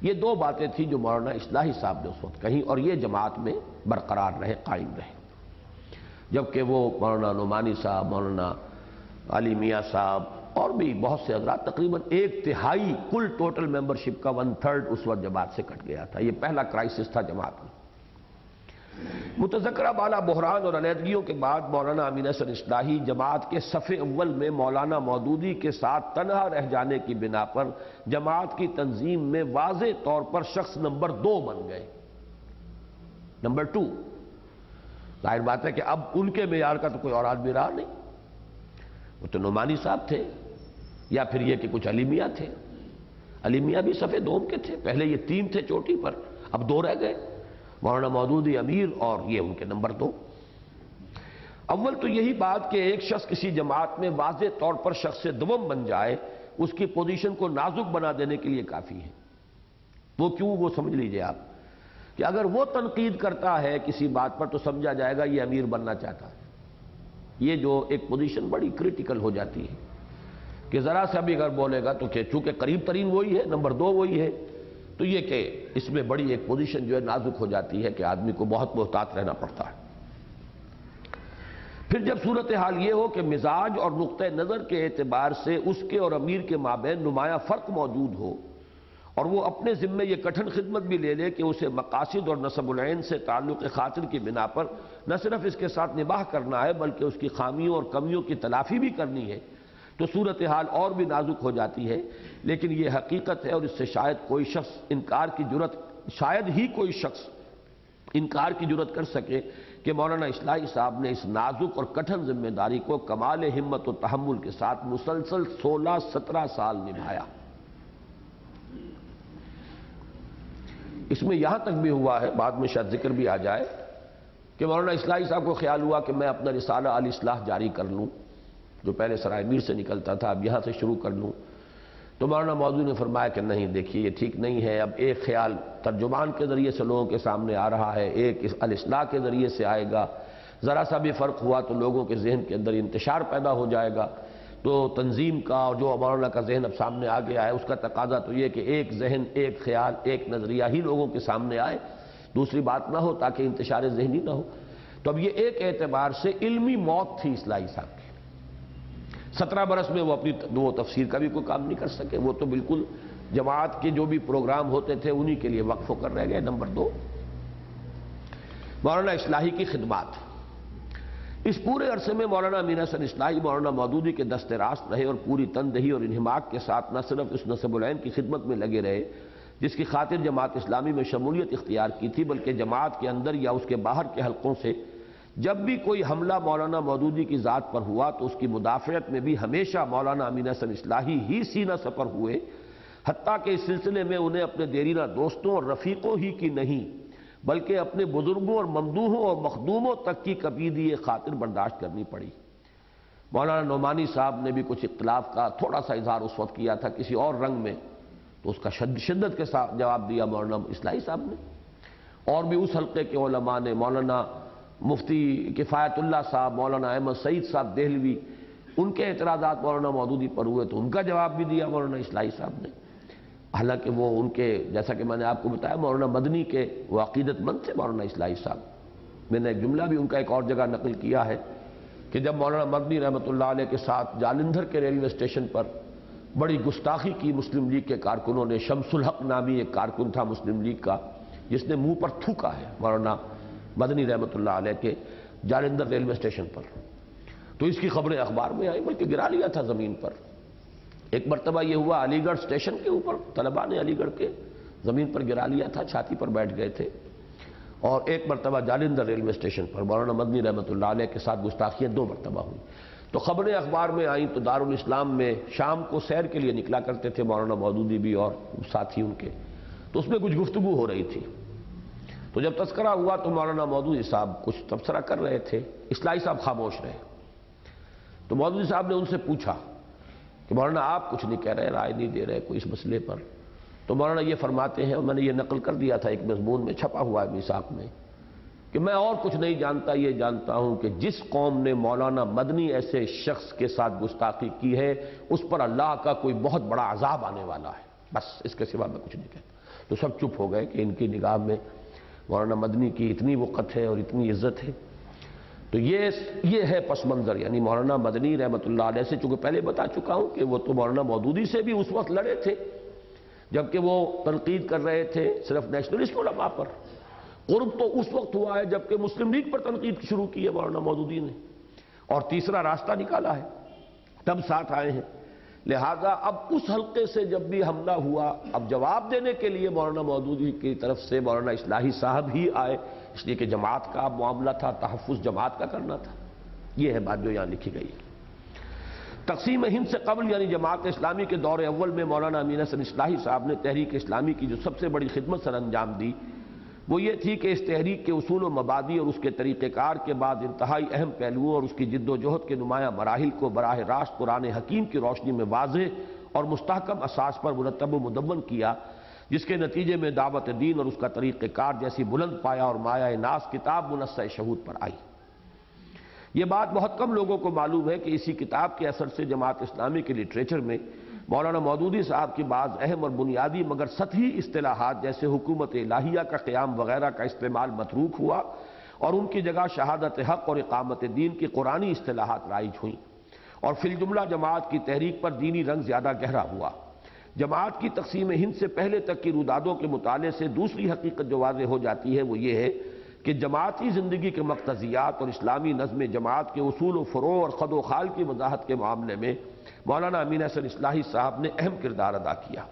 یہ دو باتیں تھیں جو مولانا اصلاحی صاحب نے اس وقت کہیں اور یہ جماعت میں برقرار رہے، قائم رہے، جبکہ وہ مولانا نعمانی صاحب، مولانا علی میاں صاحب اور بھی بہت سے حضرات تقریباً 1/3 کل ٹوٹل ممبرشپ کا 1/3 اس وقت جماعت سے کٹ گیا تھا۔ یہ پہلا کرائسس تھا جماعت میں۔ متذکرہ بالا بحران اور علیحدگیوں کے بعد مولانا امین حسن اصلاحی جماعت کے صف اول میں مولانا مودودی کے ساتھ تنہا رہ جانے کی بنا پر جماعت کی تنظیم میں واضح طور پر شخص نمبر 2 بن گئے، نمبر 2۔ ظاہر بات ہے کہ اب ان کے معیار کا تو کوئی اور آدمی رہا نہیں، وہ تو نعمانی صاحب تھے یا پھر یہ کہ کچھ علی میاں تھے۔ علی میاں بھی صف دوم کے تھے، پہلے یہ 3 تھے چوٹی پر، اب 2 رہ گئے، مولانا مودودی امیر اور یہ ان کے نمبر 2۔ اول تو یہی بات کہ ایک شخص کسی جماعت میں واضح طور پر شخص دوم بن جائے اس کی پوزیشن کو نازک بنا دینے کے لیے کافی ہے۔ وہ کیوں؟ وہ سمجھ لیجئے آپ کہ اگر وہ تنقید کرتا ہے کسی بات پر تو سمجھا جائے گا یہ امیر بننا چاہتا ہے۔ یہ جو ایک پوزیشن بڑی کریٹیکل ہو جاتی ہے کہ ذرا سا بھی اگر بولے گا تو کہ چونکہ قریب ترین وہی ہے، نمبر 2 وہی ہے، تو یہ کہ اس میں بڑی ایک پوزیشن جو ہے نازک ہو جاتی ہے کہ آدمی کو بہت محتاط رہنا پڑتا ہے۔ پھر جب صورتحال یہ ہو کہ مزاج اور نقطہ نظر کے اعتبار سے اس کے اور امیر کے مابین نمایاں فرق موجود ہو اور وہ اپنے ذمے یہ کٹھن خدمت بھی لے لے کہ اسے مقاصد اور نسب العین سے تعلق خاطر کی بنا پر نہ صرف اس کے ساتھ نباہ کرنا ہے بلکہ اس کی خامیوں اور کمیوں کی تلافی بھی کرنی ہے، تو صورتحال اور بھی نازک ہو جاتی ہے۔ لیکن یہ حقیقت ہے اور اس سے شاید کوئی شخص انکار کی جرت کر سکے کہ مولانا اصلاحی صاحب نے اس نازک اور کٹھن ذمہ داری کو کمال ہمت و تحمل کے ساتھ مسلسل 16-17 سال نبھایا۔ اس میں یہاں تک بھی ہوا ہے، بعد میں شاید ذکر بھی آ جائے، کہ مولانا اصلاحی صاحب کو خیال ہوا کہ میں اپنا رسالہ الاصلاح جاری کر لوں جو پہلے سرائے میر سے نکلتا تھا، اب یہاں سے شروع کر لوں۔ تو مولانا مودودی نے فرمایا کہ نہیں، دیکھیے یہ ٹھیک نہیں ہے، اب ایک خیال ترجمان کے ذریعے سے لوگوں کے سامنے آ رہا ہے، ایک الاصلاح کے ذریعے سے آئے گا، ذرا سا بھی فرق ہوا تو لوگوں کے ذہن کے اندر انتشار پیدا ہو جائے گا۔ تو تنظیم کا اور جو مولانا کا ذہن اب سامنے آ گیا ہے اس کا تقاضا تو یہ کہ ایک ذہن، ایک خیال، ایک نظریہ ہی لوگوں کے سامنے آئے، دوسری بات نہ ہو تاکہ انتشار ذہنی نہ ہو۔ تو اب یہ ایک اعتبار سے علمی موت تھی اصلاحی صاحب کی۔ 17 برس میں وہ اپنی وہ تفسیر کا بھی کوئی کام نہیں کر سکے، وہ تو بالکل جماعت کے جو بھی پروگرام ہوتے تھے انہی کے لیے وقف ہو کر رہ گئے۔ نمبر 2، مولانا اصلاحی کی خدمات۔ اس پورے عرصے میں مولانا امین حسن اصلاحی مولانا مودودی کے دست راست رہے اور پوری تندہی اور انہماک کے ساتھ نہ صرف اس نصب العین کی خدمت میں لگے رہے جس کی خاطر جماعت اسلامی میں شمولیت اختیار کی تھی، بلکہ جماعت کے اندر یا اس کے باہر کے حلقوں سے جب بھی کوئی حملہ مولانا مودودی کی ذات پر ہوا تو اس کی مدافعت میں بھی ہمیشہ مولانا امین حسن اصلاحی ہی سینہ سپر ہوئے، حتیٰ کہ اس سلسلے میں انہیں اپنے دیرینہ دوستوں اور رفیقوں ہی کی نہیں بلکہ اپنے بزرگوں اور ممدوحوں اور مخدوموں تک کی کبیدی خاطر برداشت کرنی پڑی۔ مولانا نعمانی صاحب نے بھی کچھ اختلاف کا تھوڑا سا اظہار اس وقت کیا تھا کسی اور رنگ میں، تو اس کا شدت کے ساتھ جواب دیا مولانا اصلاحی صاحب نے، اور بھی اس حلقے کے علماء نے، مولانا مفتی کفایت اللہ صاحب، مولانا احمد سعید صاحب دہلوی، ان کے اعتراضات مولانا مودودی پر ہوئے تو ان کا جواب بھی دیا مولانا اصلاحی صاحب نے، حالانکہ وہ ان کے جیسا کہ میں نے آپ کو بتایا مولانا مدنی کے وہ عقیدت مند تھے مولانا اصلاحی صاحب۔ میں نے ایک جملہ بھی ان کا ایک اور جگہ نقل کیا ہے کہ جب مولانا مدنی رحمۃ اللہ علیہ کے ساتھ جالندھر کے ریلوے اسٹیشن پر بڑی گستاخی کی مسلم لیگ کے کارکنوں نے، شمس الحق نامی ایک کارکن تھا مسلم لیگ کا جس نے منہ پر تھوکا ہے مولانا مدنی رحمۃ اللہ علیہ کے جالندھر ریلوے اسٹیشن پر، تو اس کی خبریں اخبار میں آئی بلکہ گرا لیا تھا زمین پر۔ ایک مرتبہ یہ ہوا علی گڑھ اسٹیشن کے اوپر طلباء نے علی گڑھ کے زمین پر گرا لیا تھا، چھاتی پر بیٹھ گئے تھے، اور ایک مرتبہ جالندھر ریلوے اسٹیشن پر مولانا مدنی رحمۃ اللہ علیہ کے ساتھ گستاخیاں 2 مرتبہ ہوئی۔ تو خبریں اخبار میں آئیں تو دارالاسلام میں شام کو سیر کے لیے نکلا کرتے تھے مولانا مودودی بھی اور ساتھی ان کے، تو اس میں کچھ گفتگو ہو رہی تھی، تو جب تذکرہ ہوا تو مولانا مودودی صاحب کچھ تبصرہ کر رہے تھے، اصلاحی صاحب خاموش رہے، تو مودودی صاحب نے ان سے پوچھا کہ مولانا آپ کچھ نہیں کہہ رہے، رائے نہیں دے رہے کوئی اس مسئلے پر، تو مولانا یہ فرماتے ہیں، اور میں نے یہ نقل کر دیا تھا ایک مضمون میں چھپا ہوا ہے میثاق میں، کہ میں اور کچھ نہیں جانتا، یہ جانتا ہوں کہ جس قوم نے مولانا مدنی ایسے شخص کے ساتھ گستاخی کی ہے اس پر اللہ کا کوئی بہت بڑا عذاب آنے والا ہے، بس اس کے سوا میں کچھ نہیں کہتا۔ تو سب چپ ہو گئے کہ ان کی نگاہ میں مولانا مدنی کی اتنی وقت ہے اور اتنی عزت ہے۔ تو یہ ہے پس منظر، یعنی مولانا مدنی رحمۃ اللہ علیہ سے، چونکہ پہلے بتا چکا ہوں کہ وہ تو مولانا مودودی سے بھی اس وقت لڑے تھے جبکہ وہ تنقید کر رہے تھے صرف نیشنلسٹ علماء پر، قرب تو اس وقت ہوا ہے جبکہ مسلم لیگ پر تنقید شروع کی ہے مولانا مودودی نے، اور تیسرا راستہ نکالا ہے، تب ساتھ آئے ہیں۔ لہذا اب اس حلقے سے جب بھی حملہ ہوا، اب جواب دینے کے لیے مولانا مودودی کی طرف سے مولانا اصلاحی صاحب ہی آئے، اس لیے کہ جماعت کا معاملہ تھا، تحفظ جماعت کا کرنا تھا۔ یہ ہے بات جو یہاں لکھی گئی ہے۔ تقسیم ہند سے قبل یعنی جماعت اسلامی کے دور اول میں مولانا امین حسن اصلاحی صاحب نے تحریک اسلامی کی جو سب سے بڑی خدمت سر انجام دی وہ یہ تھی کہ اس تحریک کے اصول و مبادی اور اس کے طریقہ کار کے بعد انتہائی اہم پہلوؤں اور اس کی جد و جہد کے نمایاں مراحل کو براہ راست قرآن حکیم کی روشنی میں واضح اور مستحکم اساس پر مرتب و مدون کیا، جس کے نتیجے میں دعوت دین اور اس کا طریقہ کار جیسی بلند پایا اور مایہ ناز کتاب منصہ شہود پر آئی۔ یہ بات بہت کم لوگوں کو معلوم ہے کہ اسی کتاب کے اثر سے جماعت اسلامی کے لٹریچر میں مولانا مودودی صاحب کی بعض اہم اور بنیادی مگر سطحی اصطلاحات جیسے حکومت الہیہ کا قیام وغیرہ کا استعمال متروک ہوا اور ان کی جگہ شہادت حق اور اقامت دین کی قرآنی اصطلاحات رائج ہوئیں، اور فی الجملہ جماعت کی تحریک پر دینی رنگ زیادہ گہرا ہوا۔ جماعت کی تقسیم ہند سے پہلے تک کی رودادوں کے مطالعے سے دوسری حقیقت جو واضح ہو جاتی ہے وہ یہ ہے کہ جماعتی زندگی کے مقتضیات اور اسلامی نظم جماعت کے اصول و فروع اور خد و خال کی وضاحت کے معاملے میں مولانا امین حسن اصلاحی صاحب نے اہم کردار ادا کیا۔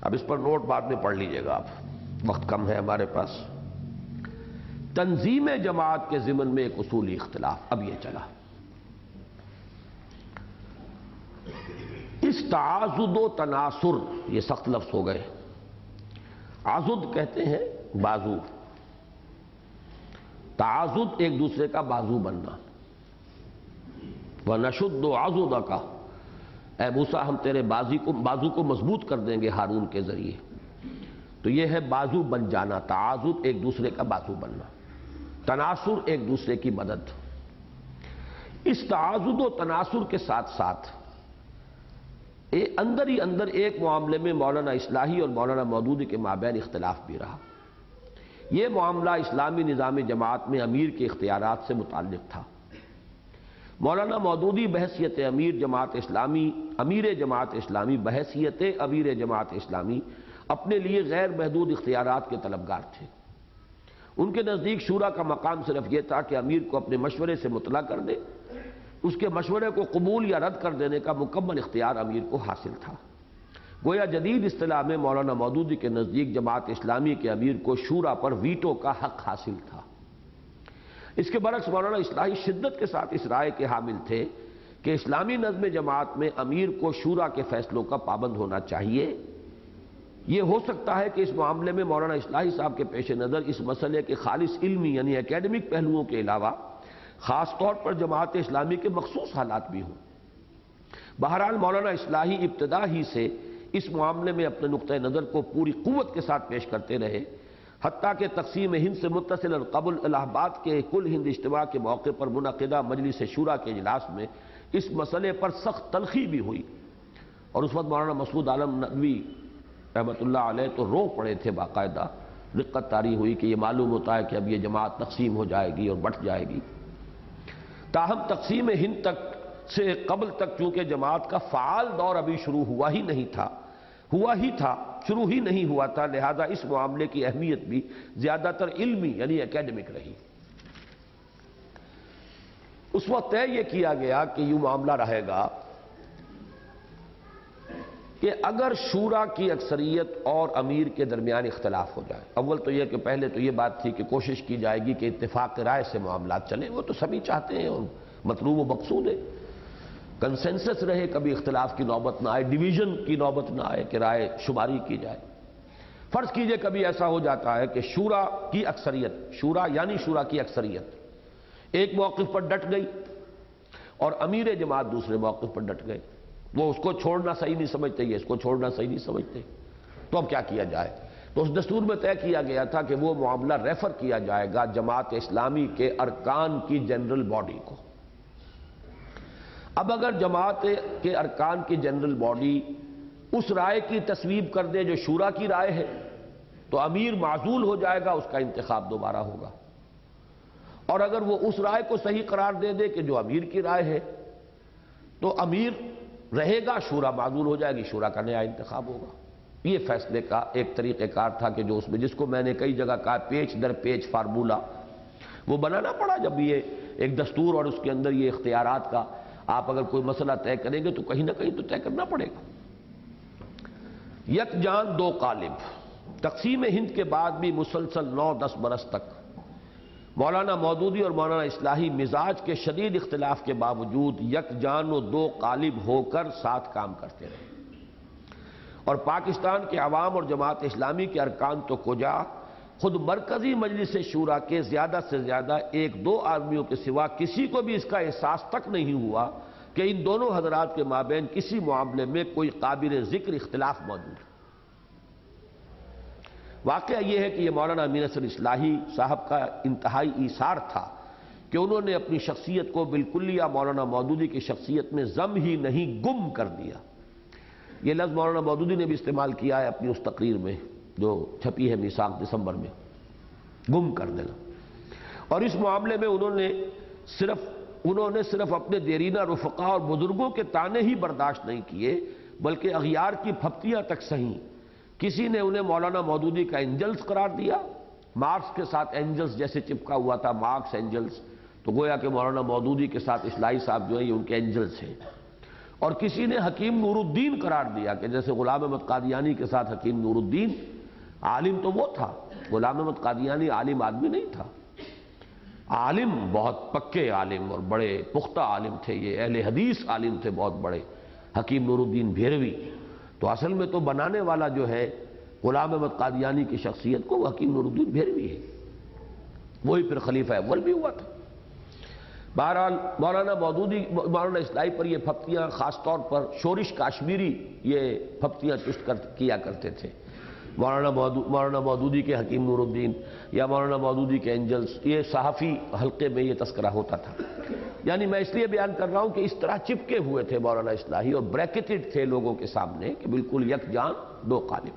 اب اس پر نوٹ بعد میں پڑھ لیجئے گا، آپ وقت کم ہے ہمارے پاس۔ تنظیم جماعت کے ضمن میں ایک اصولی اختلاف اب یہ چلا، اس تعاضد و تناصر، یہ سخت لفظ ہو گئے، عضد کہتے ہیں بازو، تعاضد ایک دوسرے کا بازو بننا، وَنَشُدُّ عَضُدَكَ، اے موسیٰ ہم تیرے بازو کو مضبوط کر دیں گے ہارون کے ذریعے، تو یہ ہے بازو بن جانا، تعاضد ایک دوسرے کا بازو بننا، تناصر ایک دوسرے کی مدد۔ اس تعاضد و تناصر کے ساتھ ساتھ اندر ہی اندر ایک معاملے میں مولانا اصلاحی اور مولانا مودودی کے مابین اختلاف بھی رہا۔ یہ معاملہ اسلامی نظام جماعت میں امیر کے اختیارات سے متعلق تھا۔ مولانا مودودی بحیثیت امیر جماعت اسلامی بحیثیت امیر جماعت اسلامی اپنے لیے غیر محدود اختیارات کے طلبگار تھے۔ ان کے نزدیک شورا کا مقام صرف یہ تھا کہ امیر کو اپنے مشورے سے مطلع کر دے، اس کے مشورے کو قبول یا رد کر دینے کا مکمل اختیار امیر کو حاصل تھا۔ گویا جدید اصطلاح میں مولانا مودودی کے نزدیک جماعت اسلامی کے امیر کو شورا پر ویٹو کا حق حاصل تھا۔ اس کے برعکس مولانا اصلاحی شدت کے ساتھ اس رائے کے حامل تھے کہ اسلامی نظم جماعت میں امیر کو شورا کے فیصلوں کا پابند ہونا چاہیے۔ یہ ہو سکتا ہے کہ اس معاملے میں مولانا اصلاحی صاحب کے پیش نظر اس مسئلے کے خالص علمی یعنی اکیڈمک پہلوؤں کے علاوہ خاص طور پر جماعت اسلامی کے مخصوص حالات بھی ہوں۔ بہرحال مولانا اصلاحی ابتدا ہی سے اس معاملے میں اپنے نقطہ نظر کو پوری قوت کے ساتھ پیش کرتے رہے، حتیٰ کہ تقسیم ہند سے متصل قبل الہ آباد کے کل ہند اجتماع کے موقع پر منعقدہ مجلس شورا کے اجلاس میں اس مسئلے پر سخت تلخی بھی ہوئی، اور اس وقت مولانا مسعود عالم ندوی رحمۃ اللہ علیہ تو رو پڑے تھے، باقاعدہ رقت طاری ہوئی کہ یہ معلوم ہوتا ہے کہ اب یہ جماعت تقسیم ہو جائے گی اور بٹ جائے گی۔ تاہم تقسیم ہند تک سے قبل تک چونکہ جماعت کا فعال دور ابھی شروع ہوا ہی تھا، شروع ہی نہیں ہوا تھا، لہذا اس معاملے کی اہمیت بھی زیادہ تر علمی یعنی اکیڈمک رہی۔ اس وقت طے یہ کیا گیا کہ یہ معاملہ رہے گا کہ اگر شورا کی اکثریت اور امیر کے درمیان اختلاف ہو جائے، اول تو یہ کہ پہلے تو یہ بات تھی کہ کوشش کی جائے گی کہ اتفاق رائے سے معاملات چلیں، وہ تو سبھی چاہتے ہیں اور مطلوب و مقصود ہے، کنسنسس رہے، کبھی اختلاف کی نوبت نہ آئے، ڈویژن کی نوبت نہ آئے کہ رائے شماری کی جائے۔ فرض کیجئے کبھی ایسا ہو جاتا ہے کہ شورا کی اکثریت ایک موقف پر ڈٹ گئی اور امیر جماعت دوسرے موقف پر ڈٹ گئے، وہ اس کو چھوڑنا صحیح نہیں سمجھتے، یہ اس کو چھوڑنا صحیح نہیں سمجھتے، تو اب کیا کیا جائے؟ تو اس دستور میں طے کیا گیا تھا کہ وہ معاملہ ریفر کیا جائے گا جماعت اسلامی کے ارکان کی جنرل باڈی کو۔ اب اگر جماعت کے ارکان کی جنرل باڈی اس رائے کی تصویب کر دے جو شورا کی رائے ہے تو امیر معزول ہو جائے گا، اس کا انتخاب دوبارہ ہوگا، اور اگر وہ اس رائے کو صحیح قرار دے دے کہ جو امیر کی رائے ہے تو امیر رہے گا، شورا معزول ہو جائے گی، شورا کا نیا انتخاب ہوگا۔ یہ فیصلے کا ایک طریقہ کار تھا کہ جو اس میں جس کو میں نے کئی جگہ کہا پیچ در پیچ فارمولہ، وہ بنانا پڑا۔ جب یہ ایک دستور اور اس کے اندر یہ اختیارات کا آپ اگر کوئی مسئلہ طے کریں گے تو کہیں نہ کہیں تو طے کرنا پڑے گا۔ یک جان دو قالب، تقسیم ہند کے بعد بھی مسلسل 9-10 برس تک مولانا مودودی اور مولانا اصلاحی مزاج کے شدید اختلاف کے باوجود یک جان و دو قالب ہو کر ساتھ کام کرتے رہے، اور پاکستان کے عوام اور جماعت اسلامی کے ارکان تو کجا، خود مرکزی مجلس شورا کے زیادہ سے زیادہ 1-2 آدمیوں کے سوا کسی کو بھی اس کا احساس تک نہیں ہوا کہ ان دونوں حضرات کے مابین کسی معاملے میں کوئی قابل ذکر اختلاف موجود ہے۔ واقعہ یہ ہے کہ یہ مولانا امین اصغر اصلاحی صاحب کا انتہائی ایثار تھا کہ انہوں نے اپنی شخصیت کو بالکلیہ مولانا مودودی کی شخصیت میں ضم ہی نہیں گم کر دیا۔ یہ لفظ مولانا مودودی نے بھی استعمال کیا ہے اپنی اس تقریر میں جو چھپی ہے میثاق دسمبر میں، گم کر دینا۔ اور اس معاملے میں انہوں نے صرف اپنے دیرینہ رفقا اور بزرگوں کے طعنے ہی برداشت نہیں کیے بلکہ اغیار کی پھپتیاں تک سہیں۔ کسی نے انہیں مولانا مودودی کا اینجلز قرار دیا، مارکس کے ساتھ اینجلز جیسے چپکا ہوا تھا مارکس اینجلز، تو گویا کہ مولانا مودودی کے ساتھ اصلاحی صاحب جو ہیں یہ ان کے اینجلز ہیں۔ اور کسی نے حکیم نور الدین قرار دیا کہ جیسے غلام احمد قادیانی کے ساتھ حکیم نور الدین، عالم تو وہ تھا، غلام احمد قادیانی عالم آدمی نہیں تھا، عالم بہت پکے عالم اور بڑے پختہ عالم تھے، یہ اہل حدیث عالم تھے بہت بڑے، حکیم نور الدین بھیروی۔ تو اصل میں تو بنانے والا جو ہے غلام احمد قادیانی کی شخصیت کو وہ حکیم نور الدین بھیروی ہے، وہی پھر خلیفہ اول بھی ہوا تھا۔ بہرحال مولانا اصلاحی پر یہ پھپتیاں خاص طور پر شورش کاشمیری یہ پھپتیاں چست کیا کرتے تھے، مولانا مودودی کے حکیم نور الدین یا مولانا مودودی کے اینجلز، یہ صحافی حلقے میں یہ تذکرہ ہوتا تھا۔ یعنی میں اس لیے بیان کر رہا ہوں کہ اس طرح چپکے ہوئے تھے مولانا اصلاحی اور بریکٹڈ تھے لوگوں کے سامنے کہ بالکل یک جان دو قالب۔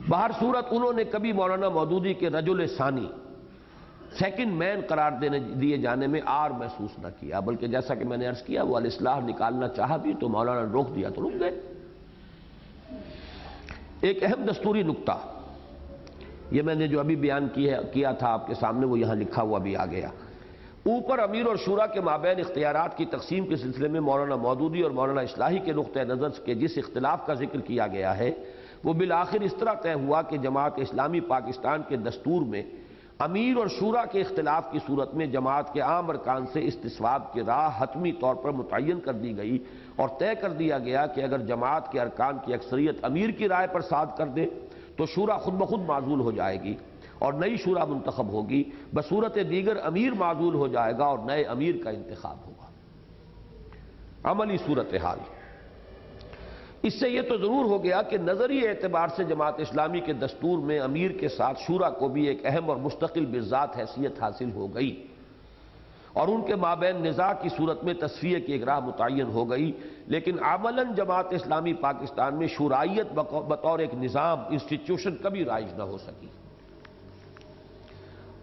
بہر صورت انہوں نے کبھی مولانا مودودی کے رجل ثانی سیکنڈ مین قرار دیے جانے میں آر محسوس نہ کیا، بلکہ جیسا کہ میں نے عرض کیا وہ الاصلاح نکالنا چاہا بھی تو مولانا نے روک دیا تو رک گئے۔ ایک اہم دستوری نکتہ یہ میں نے جو ابھی بیان کیا تھا آپ کے سامنے، وہ یہاں لکھا ہوا بھی آ گیا۔ اوپر امیر اور شورا کے مابین اختیارات کی تقسیم کے سلسلے میں مولانا مودودی اور مولانا اصلاحی کے نقطہ نظر کے جس اختلاف کا ذکر کیا گیا ہے وہ بالآخر اس طرح طے ہوا کہ جماعت اسلامی پاکستان کے دستور میں امیر اور شورا کے اختلاف کی صورت میں جماعت کے عام ارکان سے استصواب کی راہ حتمی طور پر متعین کر دی گئی اور طے کر دیا گیا کہ اگر جماعت کے ارکان کی اکثریت امیر کی رائے پر ساد کر دے تو شورا خود بخود معزول ہو جائے گی اور نئی شورا منتخب ہوگی، بصورت دیگر امیر معزول ہو جائے گا اور نئے امیر کا انتخاب ہوگا۔ عملی صورتحال اس سے یہ تو ضرور ہو گیا کہ نظری اعتبار سے جماعت اسلامی کے دستور میں امیر کے ساتھ شورا کو بھی ایک اہم اور مستقل بذات حیثیت حاصل ہو گئی اور ان کے مابین نزاع کی صورت میں تصفیہ کی ایک راہ متعین ہو گئی، لیکن عملاً جماعت اسلامی پاکستان میں شورائیت بطور ایک نظام انسٹیٹیوشن کبھی رائج نہ ہو سکی۔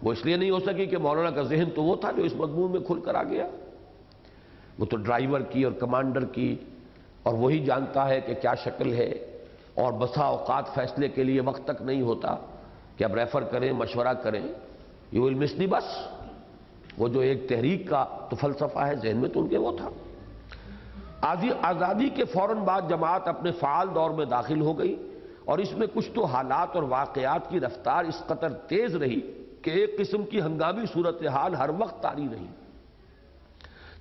وہ اس لیے نہیں ہو سکی کہ مولانا کا ذہن تو وہ تھا جو اس مضمون میں کھل کر آ گیا، وہ تو ڈرائیور کی اور کمانڈر کی اور وہی جانتا ہے کہ کیا شکل ہے، اور بسا اوقات فیصلے کے لیے وقت تک نہیں ہوتا کہ اب ریفر کریں، مشورہ کریں، یو ول مس دی بس۔ وہ جو ایک تحریک کا تو فلسفہ ہے ذہن میں تو ان کے وہ تھا۔ آزادی کے فوراً بعد جماعت اپنے فعال دور میں داخل ہو گئی اور اس میں کچھ تو حالات اور واقعات کی رفتار اس قدر تیز رہی کہ ایک قسم کی ہنگامی صورتحال ہر وقت طاری رہی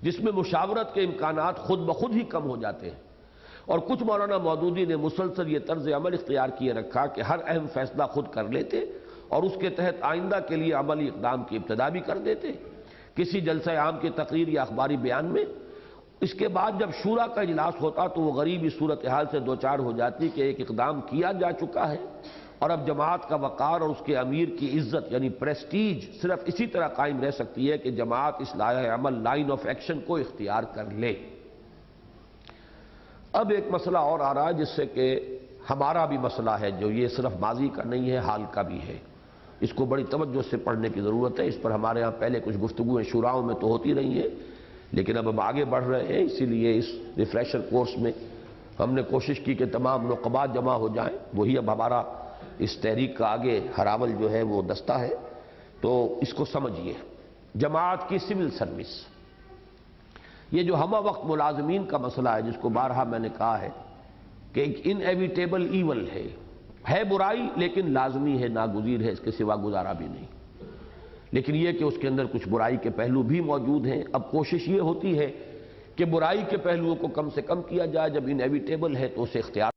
جس میں مشاورت کے امکانات خود بخود ہی کم ہو جاتے ہیں، اور کچھ مولانا مودودی نے مسلسل یہ طرز عمل اختیار کیے رکھا کہ ہر اہم فیصلہ خود کر لیتے اور اس کے تحت آئندہ کے لیے عملی اقدام کی ابتدا بھی کر دیتے کسی جلسہ عام کی تقریر یا اخباری بیان میں۔ اس کے بعد جب شورا کا اجلاس ہوتا تو وہ غریبی صورتحال سے دوچار ہو جاتی کہ ایک اقدام کیا جا چکا ہے اور اب جماعت کا وقار اور اس کے امیر کی عزت یعنی پریسٹیج صرف اسی طرح قائم رہ سکتی ہے کہ جماعت اس عمل لائن آف ایکشن کو اختیار کر لے۔ اب ایک مسئلہ اور آ رہا ہے جس سے کہ ہمارا بھی مسئلہ ہے جو یہ صرف ماضی کا نہیں ہے، حال کا بھی ہے، اس کو بڑی توجہ سے پڑھنے کی ضرورت ہے۔ اس پر ہمارے ہاں پہلے کچھ گفتگویں شوراؤں میں تو ہوتی رہی ہیں، لیکن اب ہم آگے بڑھ رہے ہیں، اسی لیے اس ریفریشر کورس میں ہم نے کوشش کی کہ تمام نقبات جمع ہو جائیں، وہی اب ہمارا اس تحریک کا آگے ہراول جو ہے وہ دستہ ہے۔ تو اس کو سمجھیے، جماعت کی سول سروس، یہ جو ہمہ وقت ملازمین کا مسئلہ ہے جس کو بارہا میں نے کہا ہے کہ ایک انیویٹیبل ایول ہے برائی لیکن لازمی ہے، ناگزیر ہے، اس کے سوا گزارا بھی نہیں، لیکن یہ کہ اس کے اندر کچھ برائی کے پہلو بھی موجود ہیں۔ اب کوشش یہ ہوتی ہے کہ برائی کے پہلوؤں کو کم سے کم کیا جائے، جب انیویٹیبل ہے تو اسے اختیار